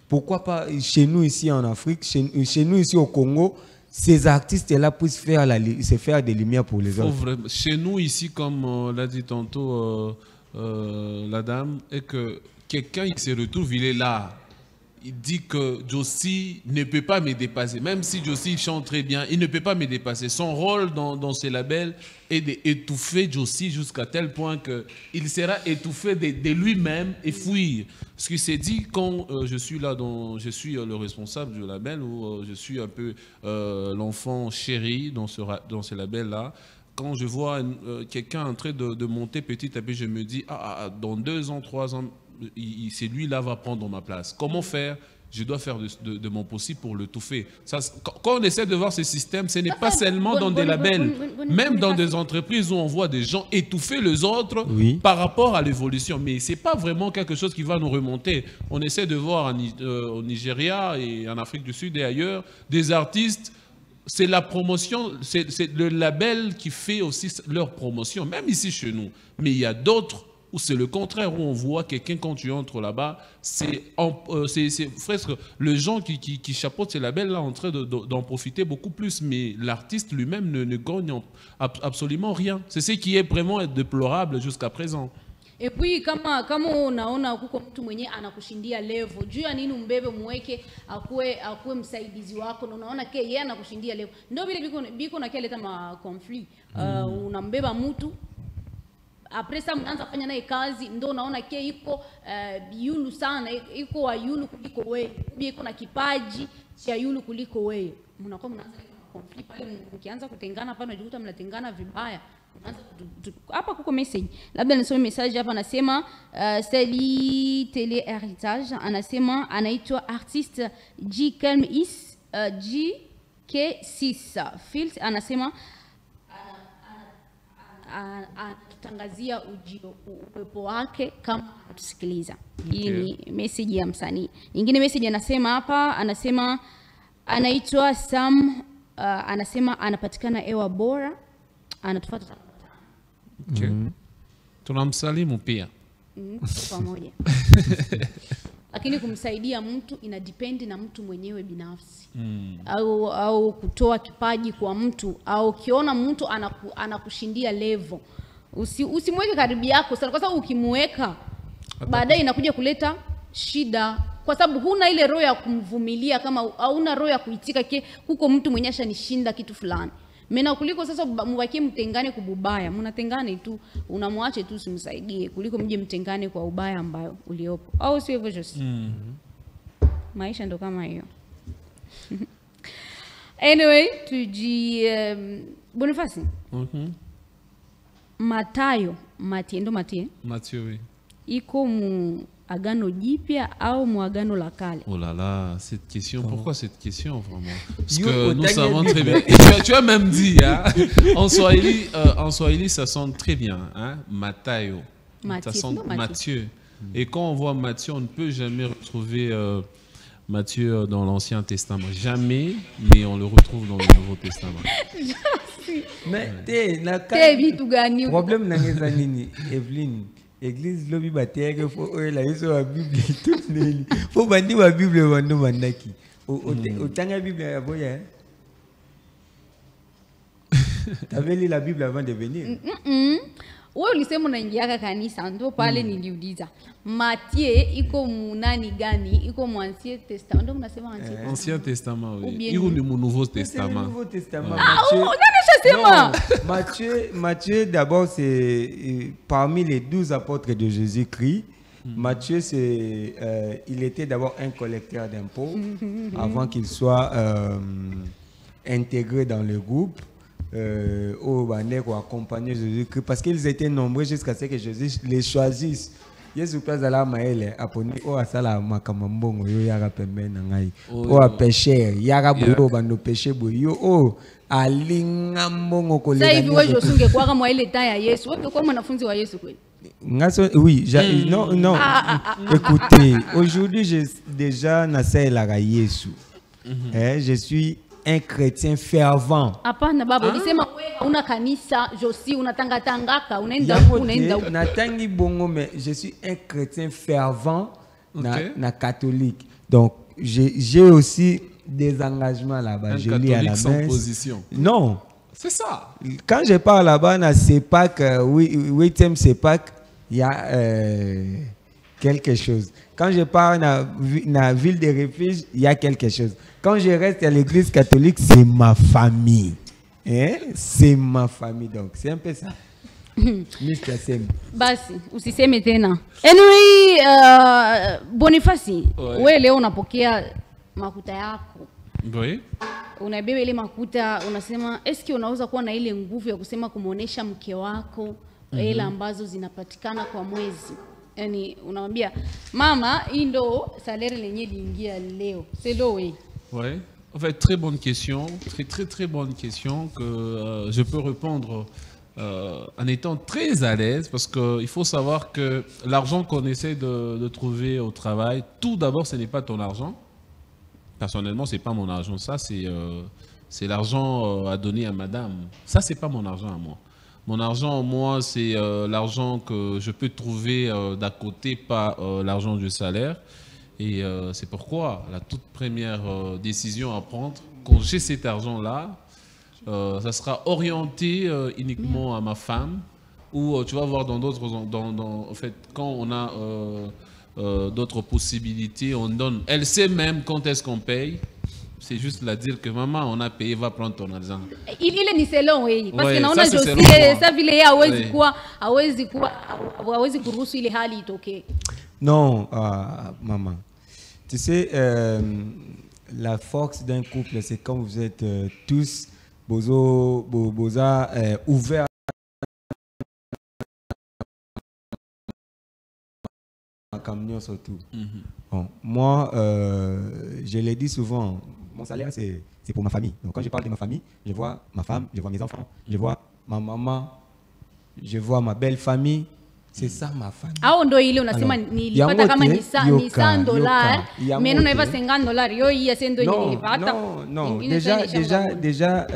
Speaker 3: Pourquoi pas chez nous ici en Afrique, chez nous ici au Congo, ces artistes-là puissent se faire des lumières pour les autres.
Speaker 2: Chez nous ici, comme l'a dit tantôt la dame, et que quelqu'un il se retrouve, il est là. il dit que Jossy ne peut pas me dépasser. Même si Jossy chante très bien, il ne peut pas me dépasser. Son rôle dans ces labels est d'étouffer Jossy jusqu'à tel point qu'il sera étouffé de lui-même et fuir. Ce qu'il s'est dit quand je suis là, je suis le responsable du label, ou je suis un peu l'enfant chéri dans ce label-là. Quand je vois quelqu'un en train de monter petit à petit, je me dis, dans 2 ans, 3 ans, c'est lui-là va prendre ma place. Comment faire? Je dois faire de mon possible pour le touffer. Quand on essaie de voir ce système, ce n'est pas seulement dans des labels, même dans des entreprises où on voit des gens étouffer les autres par rapport à l'évolution. Mais ce n'est pas vraiment quelque chose qui va nous remonter. On essaie de voir au Nigeria et en Afrique du Sud et ailleurs, des artistes, c'est la promotion, c'est le label qui fait aussi leur promotion, même ici chez nous. Mais il y a d'autres où c'est le contraire, où on voit quelqu'un quand tu entres là-bas, c'est presque les gens qui chapeautent ces labels-là en train d'en profiter beaucoup plus, mais l'artiste lui-même ne gagne absolument rien. C'est ce qui est vraiment déplorable jusqu'à présent.
Speaker 1: Et puis kama unaona kuko mtu mwenye anakushindia level, juu ya nini umbebe muweke akuwe msaidizi wako na unaona ke yeye anakushindia level. Ndio vile biko na keleta ma conflict. Unambeba mtu après ça mnaanza kufanya naye kazi, ndio unaona ke iko yulu sana, iko wa yulu kuliko wewe, iko na kipaji cha yulu kuliko wewe. Mnakuwa mnaanza conflict pale, mkianza kutengana pale unajikuta mnatengana vibaya. Hapa kuko message, labda nisome message hapa. Anasema Sali Tele Heritage, anasema anaitwa artiste G Calm Is GK6 Fields, anasema anatangazia uwepo wake kama tusikiliza. Hii ni message ya msanii. Nyingine message anasema hapa, anasema anaitwa Sam, anasema anapatikana Ewa Bora, anatufuata
Speaker 2: tunamsalimu pia
Speaker 1: pamoja. Lakini kumsaidia mtu inadepend na mtu mwenyewe binafsi. Au kutoa kipaji kwa mtu, au ukiona mtu anakushindia level, usimweke karibu yako sana, kwa sababu ukimweka baadaye inakuja kuleta shida, kwa sababu huna ile roho ya kumvumilia, kama hauna roho ya kuitika huko mtu mwenye ashanishinda kitu fulani. Mena kuliko sasa mwakie mtengane kububaya, mnatengane tu, unamwache tu usimsaidie, kuliko mje mtengane kwa ubaya ambayo uliopo. Au sio hivyo Josi? Maisha ndo kama hiyo. Anyway, Boniface. Mathayo, Mathieu,
Speaker 2: oui.
Speaker 1: Iko mu Agano Jipya au mu Agano la Kale?
Speaker 2: Oh là là, cette question, pourquoi cette question vraiment? Parce que nous savons très bien. Tu as même dit, hein, en Swahili, ça sonne très bien, hein, Mathayo. Ça sonne Matthieu. Et quand on voit Matthieu, on ne peut jamais retrouver Matthieu dans l'Ancien Testament. Jamais, mais on le retrouve dans le Nouveau Testament.
Speaker 3: Mais le problème n'est nini, Evelyne. Église lobi bateke faut la yeso la Bible toute neli. Faut bandi la Bible wando mandaki. Otanga Bible ya boya. T'avais lu la Bible avant de venir?
Speaker 1: Wewe ulisema unaingiaka kanisa, ndio pale niliuliza. Mathieu iko munani gani? Iko mu Ancien Testament. Ndio unasema
Speaker 2: Ancien Testament, oui. Iko ni mu Nouveau Testament.
Speaker 3: Nouveau Testament. Matthieu d'abord c'est parmi les 12 apôtres de Jésus-Christ. Matthieu il était d'abord un collecteur d'impôts avant qu'il soit intégré dans le groupe. Au Bandek ou accompagner Jésus-Christ, parce qu'ils étaient nombreux jusqu'à ce que Jésus les choisisse. Yesu place à la maëlle aponi o asala makamambongo yo yaka pembeni ngai o a péché yaka boyo bando péché boyo o alinga mbongo kolela.
Speaker 1: Sasa hivi wewe usunge kwa kama ile taa ya Yesu, wewe kwa mwanafunzi wa Yesu kweli?
Speaker 3: Oui, non. Écoutez, aujourd'hui j'ai déjà nasé la Yesu. Je suis un chrétien fervent.
Speaker 1: Hapana baba, ulisema wewe una kanisa Josi, unatangatangaka, unaenda
Speaker 3: natangi bongo, mais je suis un chrétien fervent na catholique. Donc j'ai aussi des engagements là-bas. Je lis à la messe.
Speaker 2: Sans position.
Speaker 3: Non.
Speaker 2: C'est ça.
Speaker 3: Quand je pars là-bas, na CEPAC, 8e CEPAC, il y a quelque chose. Quand je pars dans la ville de refuge, il y a quelque chose. Quand je reste à l'église catholique, c'est ma famille. Hein? C'est ma famille, donc c'est un peu ça. Mr. Sem.
Speaker 1: Basi usiseme tena. Anyway, Bonifasi, wewe leo unapokea makuta yako.
Speaker 2: Oui.
Speaker 1: Unabeba ile makuta, unasema eski unaweza kuwa na ile nguvu ya kusema kumuonesha mke wako hela ambazo zinapatikana kwa mwezi. Yani unamwambia mama, hii ndo salaire lenye liingia leo. C'est lo oui.
Speaker 2: Ouais. En fait, très bonne question, très bonne question que je peux répondre en étant très à l'aise, parce qu'il faut savoir que l'argent qu'on essaie de trouver au travail, tout d'abord, ce n'est pas ton argent. Personnellement, ce n'est pas mon argent. Ça, c'est l'argent à donner à madame. Ça, ce n'est pas mon argent à moi. Mon argent, moi, c'est l'argent que je peux trouver d'à côté, pas l'argent du salaire. Et c'est pourquoi la toute première décision à prendre, quand j'ai cet argent-là, ça sera orienté uniquement à ma femme, ou tu vas voir dans d'autres, en fait, quand on a d'autres possibilités, on donne. Elle sait même quand est-ce qu'on paye. C'est juste la dire que maman, on a payé, va prendre ton argent.
Speaker 1: Il est ni selon oui, parce
Speaker 2: Ouais,
Speaker 1: que
Speaker 2: ça,
Speaker 1: naona
Speaker 2: c'est selon
Speaker 1: Josie
Speaker 2: moi.
Speaker 1: ça vile hawezi kuruhusu ile hali itoke.
Speaker 3: Non, maman. Tu sais, la force d'un couple, c'est quand vous êtes tous ouverts à camion surtout. Bon, moi, je l'ai dit souvent, mon salaire, c'est pour ma famille. Donc, quand je parle de ma famille, je vois ma femme, je vois mes enfants, je vois ma maman, je vois ma belle famille. C'est ça ma famille.
Speaker 1: Au ndo ile unasema nilipata kama ni $100 mais non naiva $50 yo hii asendo yenye nilipata.
Speaker 3: Non, déjà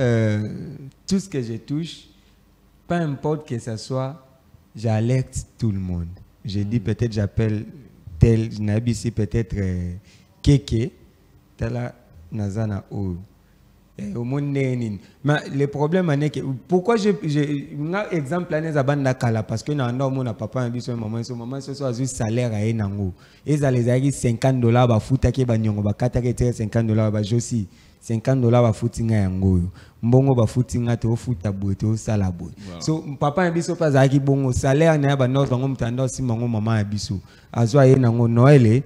Speaker 3: tout ce que je touche, peu importe que ce soit, j'alerte tout le monde. Je dis peut-être j'appelle tel Nabisi, peut-être Keke, tel Nazana O. Mais le problème est que pourquoi j'ai un exemple parce que on a papa un biso maman so salaire à enango et ça les a $50 ba futa ke ba nyongo ba kata ke $50 ba josi $50 ba futinga yango mbongo ba futinga to futa boto sala boy. So papa un biso pas za ki bongo salaire na ba no bango mtandao si mango mama biso azwa enango noele.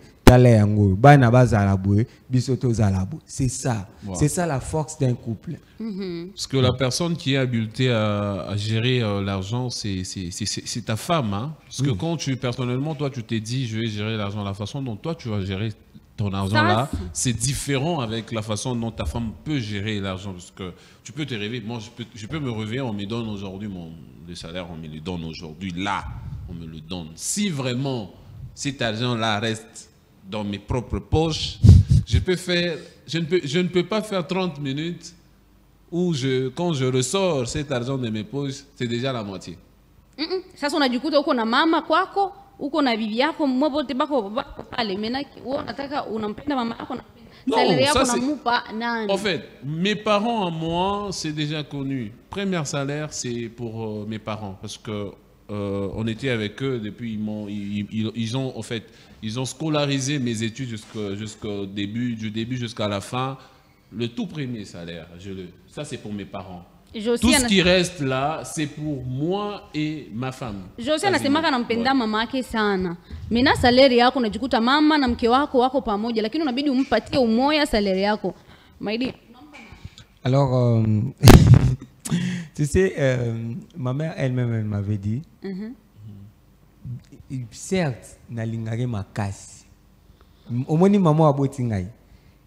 Speaker 3: C'est ça. Wow. C'est ça la force d'un couple.
Speaker 2: Parce que la personne qui est habilitée à gérer l'argent, c'est ta femme. Hein? Parce que quand personnellement, toi, tu t'es dit, je vais gérer l'argent, la façon dont toi, tu vas gérer ton argent là, c'est différent avec la façon dont ta femme peut gérer l'argent. Parce que tu peux te rêver. Moi, je peux me rêver, on me donne aujourd'hui le salaire, on me le donne aujourd'hui, là, on me le donne. Si vraiment cet argent-là reste dans mes propres poches, je ne peux pas faire 30 minutes où quand je ressors cet argent de mes poches, c'est déjà la moitié.
Speaker 1: Sasa unajikuta uko na mama kwako, uko na bibi yako, mwote bako pale, mena unataka unampenda mama yako na salaire yako namupa nani?
Speaker 2: En fait, mes parents à moi, c'est déjà connu. Premier salaire, c'est pour mes parents parce que on était avec eux depuis ils ont scolarisé mes études jusqu'au début, du début jusqu'à la fin. Le tout premier salaire, ça c'est pour mes parents. Tout ce qui reste là, c'est pour moi et ma femme.
Speaker 1: Josie anasemaka nampenda mama yake sana. Mena salaire yako unajikuta mama na mke wako pamoja, lakini unabidi umpatie umoja salaire yako. Maidi.
Speaker 3: Alors tu sais, ma mère elle-même elle m'avait dit certes nalingare makasi. Au moins maman a botingai.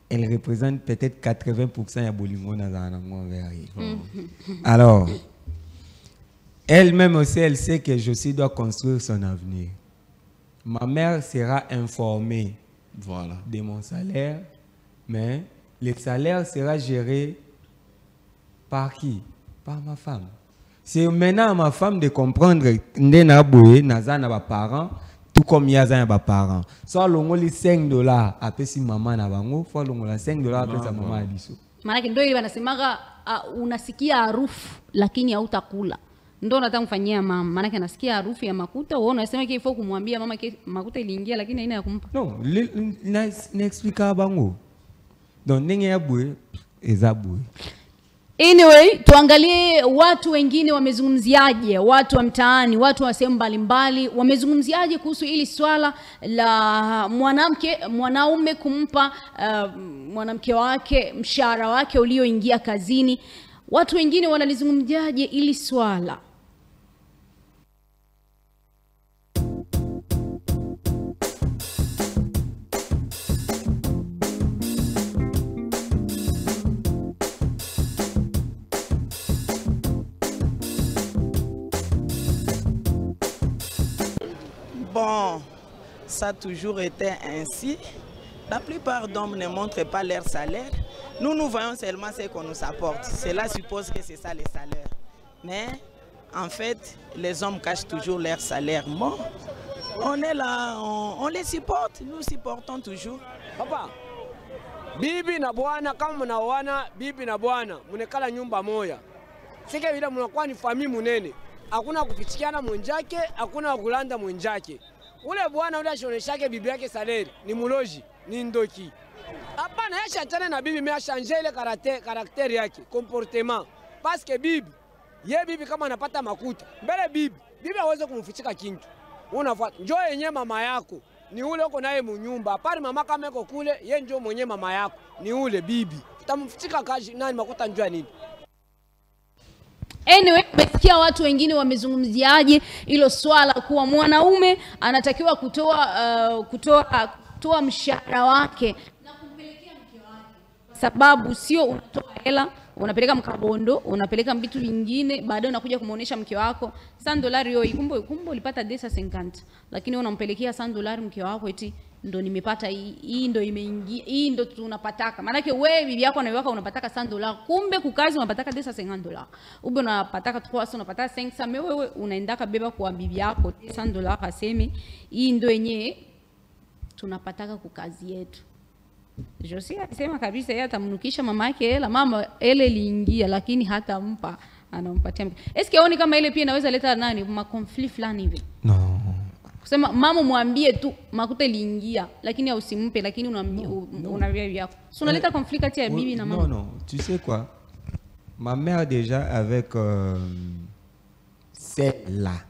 Speaker 3: Elle représente peut-être 80% ya bolingo na zanango vers elle. Alors elle-même aussi elle sait que Josie doit construire son avenir. Ma mère sera informée de mon salaire, mais le salaire sera géré par qui? Par ma femme. C'est maintenant à ma femme de comprendre que Nazana ba parents, tout comme Yazan ba parents. Soit l'ongoli $5 après si maman na bango, soit l'ongola $5 après sa maman abiso.
Speaker 1: Maana ndio ile wanasemaga unasikia harufu lakini hautakula. ndo nataka kumfanyia mama. Maana yake anasikia harufu ya makuta, wewe unasema kifo kumwambia mama makuta iliingia lakini haina ya kumpa.
Speaker 3: No, na explica bango. Donc ndenge ya bwe ezabwe.
Speaker 1: Anyway, tuangalie watu wengine wamezungumziaje, watu wa mtaani, watu wa sehemu mbalimbali wamezungumziaje kuhusu hili swala la mwanaume kumpa mwanamke wake mshahara wake ulioingia kazini. Watu wengine wanalizungumziaje hili swala?
Speaker 9: Bon, ça a toujours été ainsi. La plupart d'hommes ne montrent pas leur salaire. Nous voyons seulement ce qu'on nous apporte. Cela suppose que c'est ça les salaires. Mais en fait, les hommes cachent toujours leur salaire. Bon, on est là, on les supporte. Nous supportons toujours.
Speaker 10: Papa, bibi na bwana kama mnaoana, bibi na bwana mnekala nyumba moja. Sike vile mnakuwa ni familia munene. Hakuna kufichikiana mwenjake, hakuna kulanda mwenjake. Ule bwana ule ashoneshake bibi yake salary ni muloji, ni ndoki. Hapana, yeye achane na bibi, mais changer ile karakteri yake, comportement. Parce que bibi, bibi kama anapata makuta, mbele bibi hawezi kumfichika kintu. Unafuata, njoo yenyewe mama yako, ni ule uko naye munyumba. Hapana mama kama yuko kule, yeye njoo mwenyewe mama yako, ni ule bibi. Utamfichika kaji nani makuta njoo nini?
Speaker 1: Anyway, besikia watu wengine wamezungumziaje hilo swala kuwa mwanaume anatakiwa kutoa mshahara wake na kumpelekea mke wake. Sababu sio unatoa hela, unapeleka mkabondo, unapeleka vitu vingine, baadaye unakuja kumuonesha mke wako $100 hiyo kumbe ulipata desa 50. Lakini unampelekea $100 mke wako eti ndo nimepata hii ndo imeingia, hii ndo tunapataka. Maana yake wewe bibi yako na wewe unapataka $100, kumbe kukazi unapataka desa $50. Ube unapataka 300, unapataka 500, wewe unaendaka beba kwa bibi yako $100 aseme hii ndo yenyewe tunapataka kukazi yetu. Josia alisema kabisa yeye atamnukisha mama yake hela, mama ile iliingia lakini hatampa, anampatia. Eske aone kama ile pia inaweza leta nani ma conflict fulani hivi?
Speaker 3: No.
Speaker 1: Kusema mama mwambie tu makuta iliingia lakini usimpe, lakini unavia yako. Si unaleta conflict kati ya bibi na mama.
Speaker 3: Non, tu sais quoi? Ma mère déjà avec celle-là.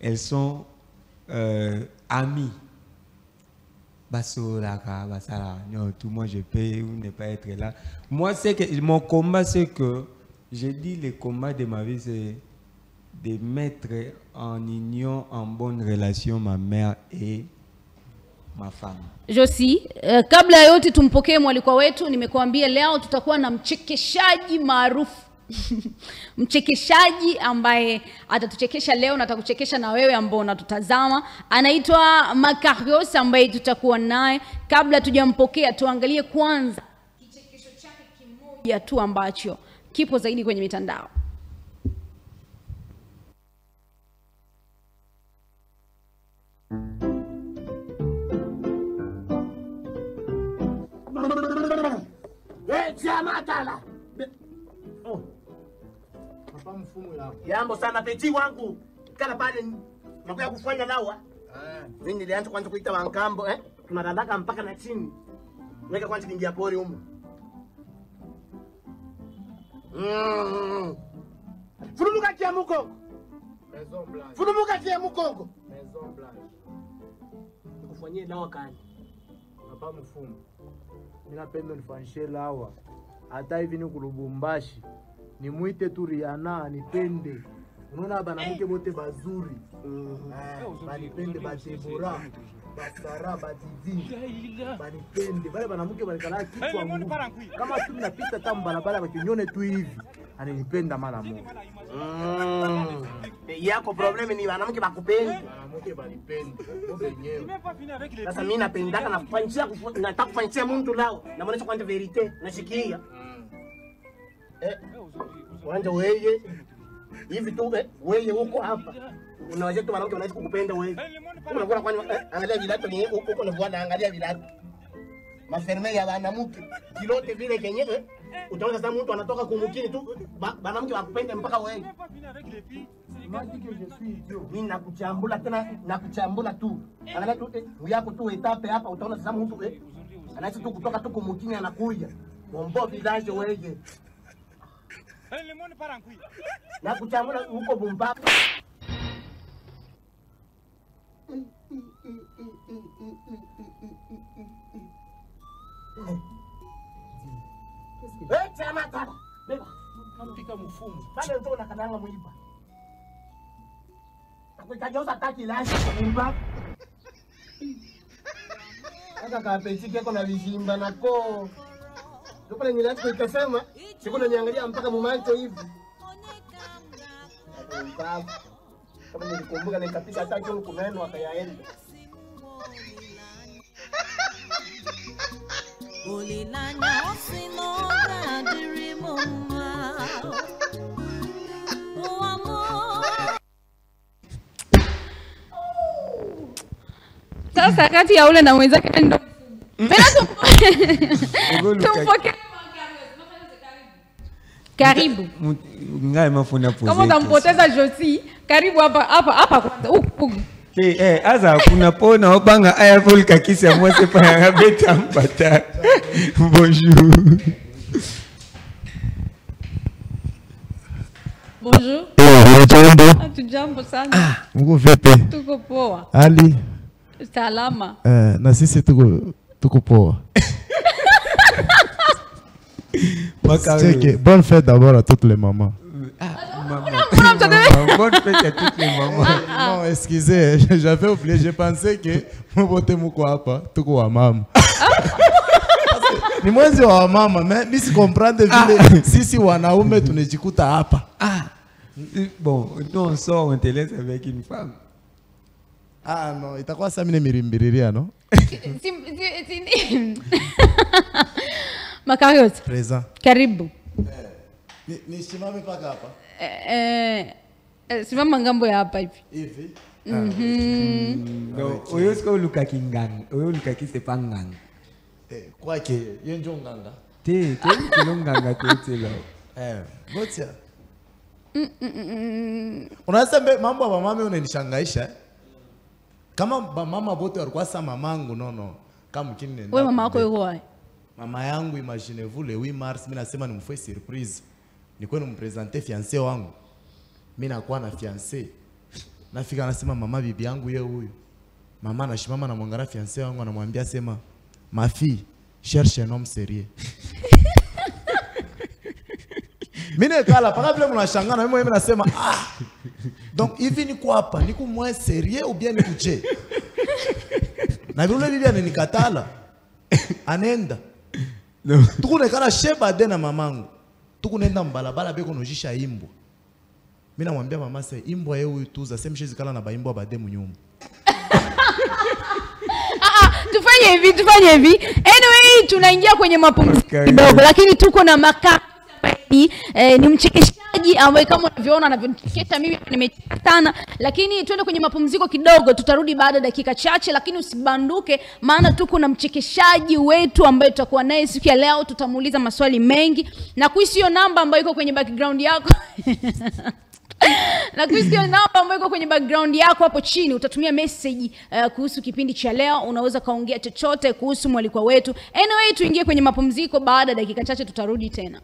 Speaker 3: Elles sont amies. Basolaka, basala. Non, tout moi je paye ou ne pas être là. Moi c'est que mon combat c'est que j'ai dit le combat de ma vie c'est de mettre en union, en bonne relation ma mère et ma femme.
Speaker 1: Josi, kabla ya yote tumpokee mwaliko wetu. Nimekuambia leo tutakuwa na mchekeshaji maarufu. Mchekeshaji ambaye atatuchekesha leo na atakuchekesha na wewe ambao unatutazama. Anaitwa Makarios ambaye tutakuwa naye. Kabla tujampokea tuangalie kwanza kichekesho chake kimoja tu ambacho kipo zaidi kwenye mitandao.
Speaker 11: Papa mfumo yao. Jambo sana peti wangu. Kana pale nakuja kufanya nawa. Mimi nilianza kwanza kuita wangambo tunadandaka mpaka na chini. Weka kwanza kiingia pori huko. Fulumuka kia mukoko. Maison Blanche. Fulumuka kia mukoko. Maison Blanche. Nikufanyie nawa kani. Papa mfumo. Mimi napenda nifanyishe lawa. Hata hivi ni kulubumbashi. Nimuite tu Rihanna nipende. Unaona banamuke bote bazuri. Banipende batebora. Basara batidi. Banipende. Bale banamuke balikala kichwa ngumu. Kama tu napita tamu barabara bakinyone tu hivi. Ananipenda mara moja. Yako problemi ni banamuke bakupende. Banamuke banipende. Wenyewe. Sasa mimi napendaka nataka kufanyia mtu lao. Na maana kwa verite nashikia. Wanja wewe hivi tu wewe uko hapa unaweza tu wanawake wanaweza kukupenda wewe unakuwa kwani angalia vilato ni uko na bwana angalia vilato maferme ya wanamke kilote vile kenyewe utaona sasa mtu anatoka kumukini tu banamke wakupende mpaka wewe. Mimi nakuchambula tena nakuchambula tu. Angalia tu yako tu etape hapa utaona sasa mtu anaacha tu kutoka tu kumukini anakuja. Mombo village wewe. Nakuchambula huko Bumbaka. Chama taba. Beba. Kampika mfumo. Pale ndo nakadanga muiba. Akutajoza taki lashi muiba. Aka kapeti keko na vijimba nako. Ndio nilati kuikasema, siko naniangalia mpaka mumancho hivi. Kama nilikumbuka nikapiga taki huko kuneno akayaenda.
Speaker 1: Sasa kati ya ule na mwenzake ndo tumpokee karibu.
Speaker 3: Ngai mafuna pose.
Speaker 1: Kama utampoteza Josi, karibu hapa huku.
Speaker 3: Aza kuna pona obanga aya volka kisa mwese pa ngabeta mpata. Bonjour.
Speaker 1: Bonjour.
Speaker 12: Jambo.
Speaker 1: Jambo sana.
Speaker 12: Mungu vipi?
Speaker 1: Tuko poa.
Speaker 12: Ali.
Speaker 1: Salama.
Speaker 12: Na sisi tuko poa. Bonne fête d'abord à toutes les mamans.
Speaker 3: Bonne fête à toutes les mamans.
Speaker 12: Non, excusez, j'avais oublié, je pensais que mon bote mko hapa, tuko wa mama. Ni mwezi wa mama, mais mimi comprendre vile sisi wanaume tunajikuta hapa.
Speaker 3: Bon, nous on sort, on te laisse avec une femme.
Speaker 12: Ah non, itakuwa sasa mimi nimirimbiriria no?
Speaker 1: Makariot.
Speaker 12: Présent.
Speaker 1: Karibu.
Speaker 12: Ni simame paka hapa.
Speaker 1: Simama ngambo ya hapa hivi.
Speaker 12: Hivi.
Speaker 3: No, oyo siko luka kinganga. Oyo luka kisepa nganga.
Speaker 12: Kwake yenjo nganga.
Speaker 3: Te nganga tete lo.
Speaker 12: Botia. Unasema mambo ya mama unanishangaisha. Kama mama bote walikuwa sama mamangu no. Kama kinene.
Speaker 1: Wewe mama wako yuko wapi?
Speaker 12: Mama yangu imaginez-vous le 8 mars mimi nasema nimfue surprise. Nilikuwa nimpresenter fiancé wangu. Mimi nakuwa na fiancé. Nafika nasema mama bibi yangu yeye huyu. Mama anashimama na mwangalia fiancé wangu anamwambia sema ma fille cherche un homme sérieux. Mimi nekala paka vile mnashangaa na mimi nasema donc hivi niko hapa niko moins sérieux ou bien niko je. Na vile lili ananikatala. Anenda. No. Tukunekana sheba de na mamangu. Tukunenda mbalabala beko nojisha imbwa. Mimi namwambia mama sasa imbwa yeye huyu tuza sema shizi kala na baimbwa bade mu nyumba.
Speaker 1: Tufanye hivi. Anyway, tunaingia kwenye mapumziko kidogo lakini tuko na maka ni mchekeshaji ambaye kama unavyoona anavyochekesha mimi nimecheka sana, lakini twende kwenye mapumziko kidogo, tutarudi baada ya dakika chache, lakini usibanduke maana tuko na mchekeshaji wetu ambaye tutakuwa naye siku ya leo, tutamuuliza maswali mengi na kuisi hiyo namba ambayo iko kwenye background yako. Na kusikia namba ambayo iko kwenye background yako hapo chini utatumia message kuhusu kipindi cha leo, unaweza kaongea chochote kuhusu mwalikwa wetu. Anyway, tuingie kwenye mapumziko, baada ya dakika chache tutarudi tena.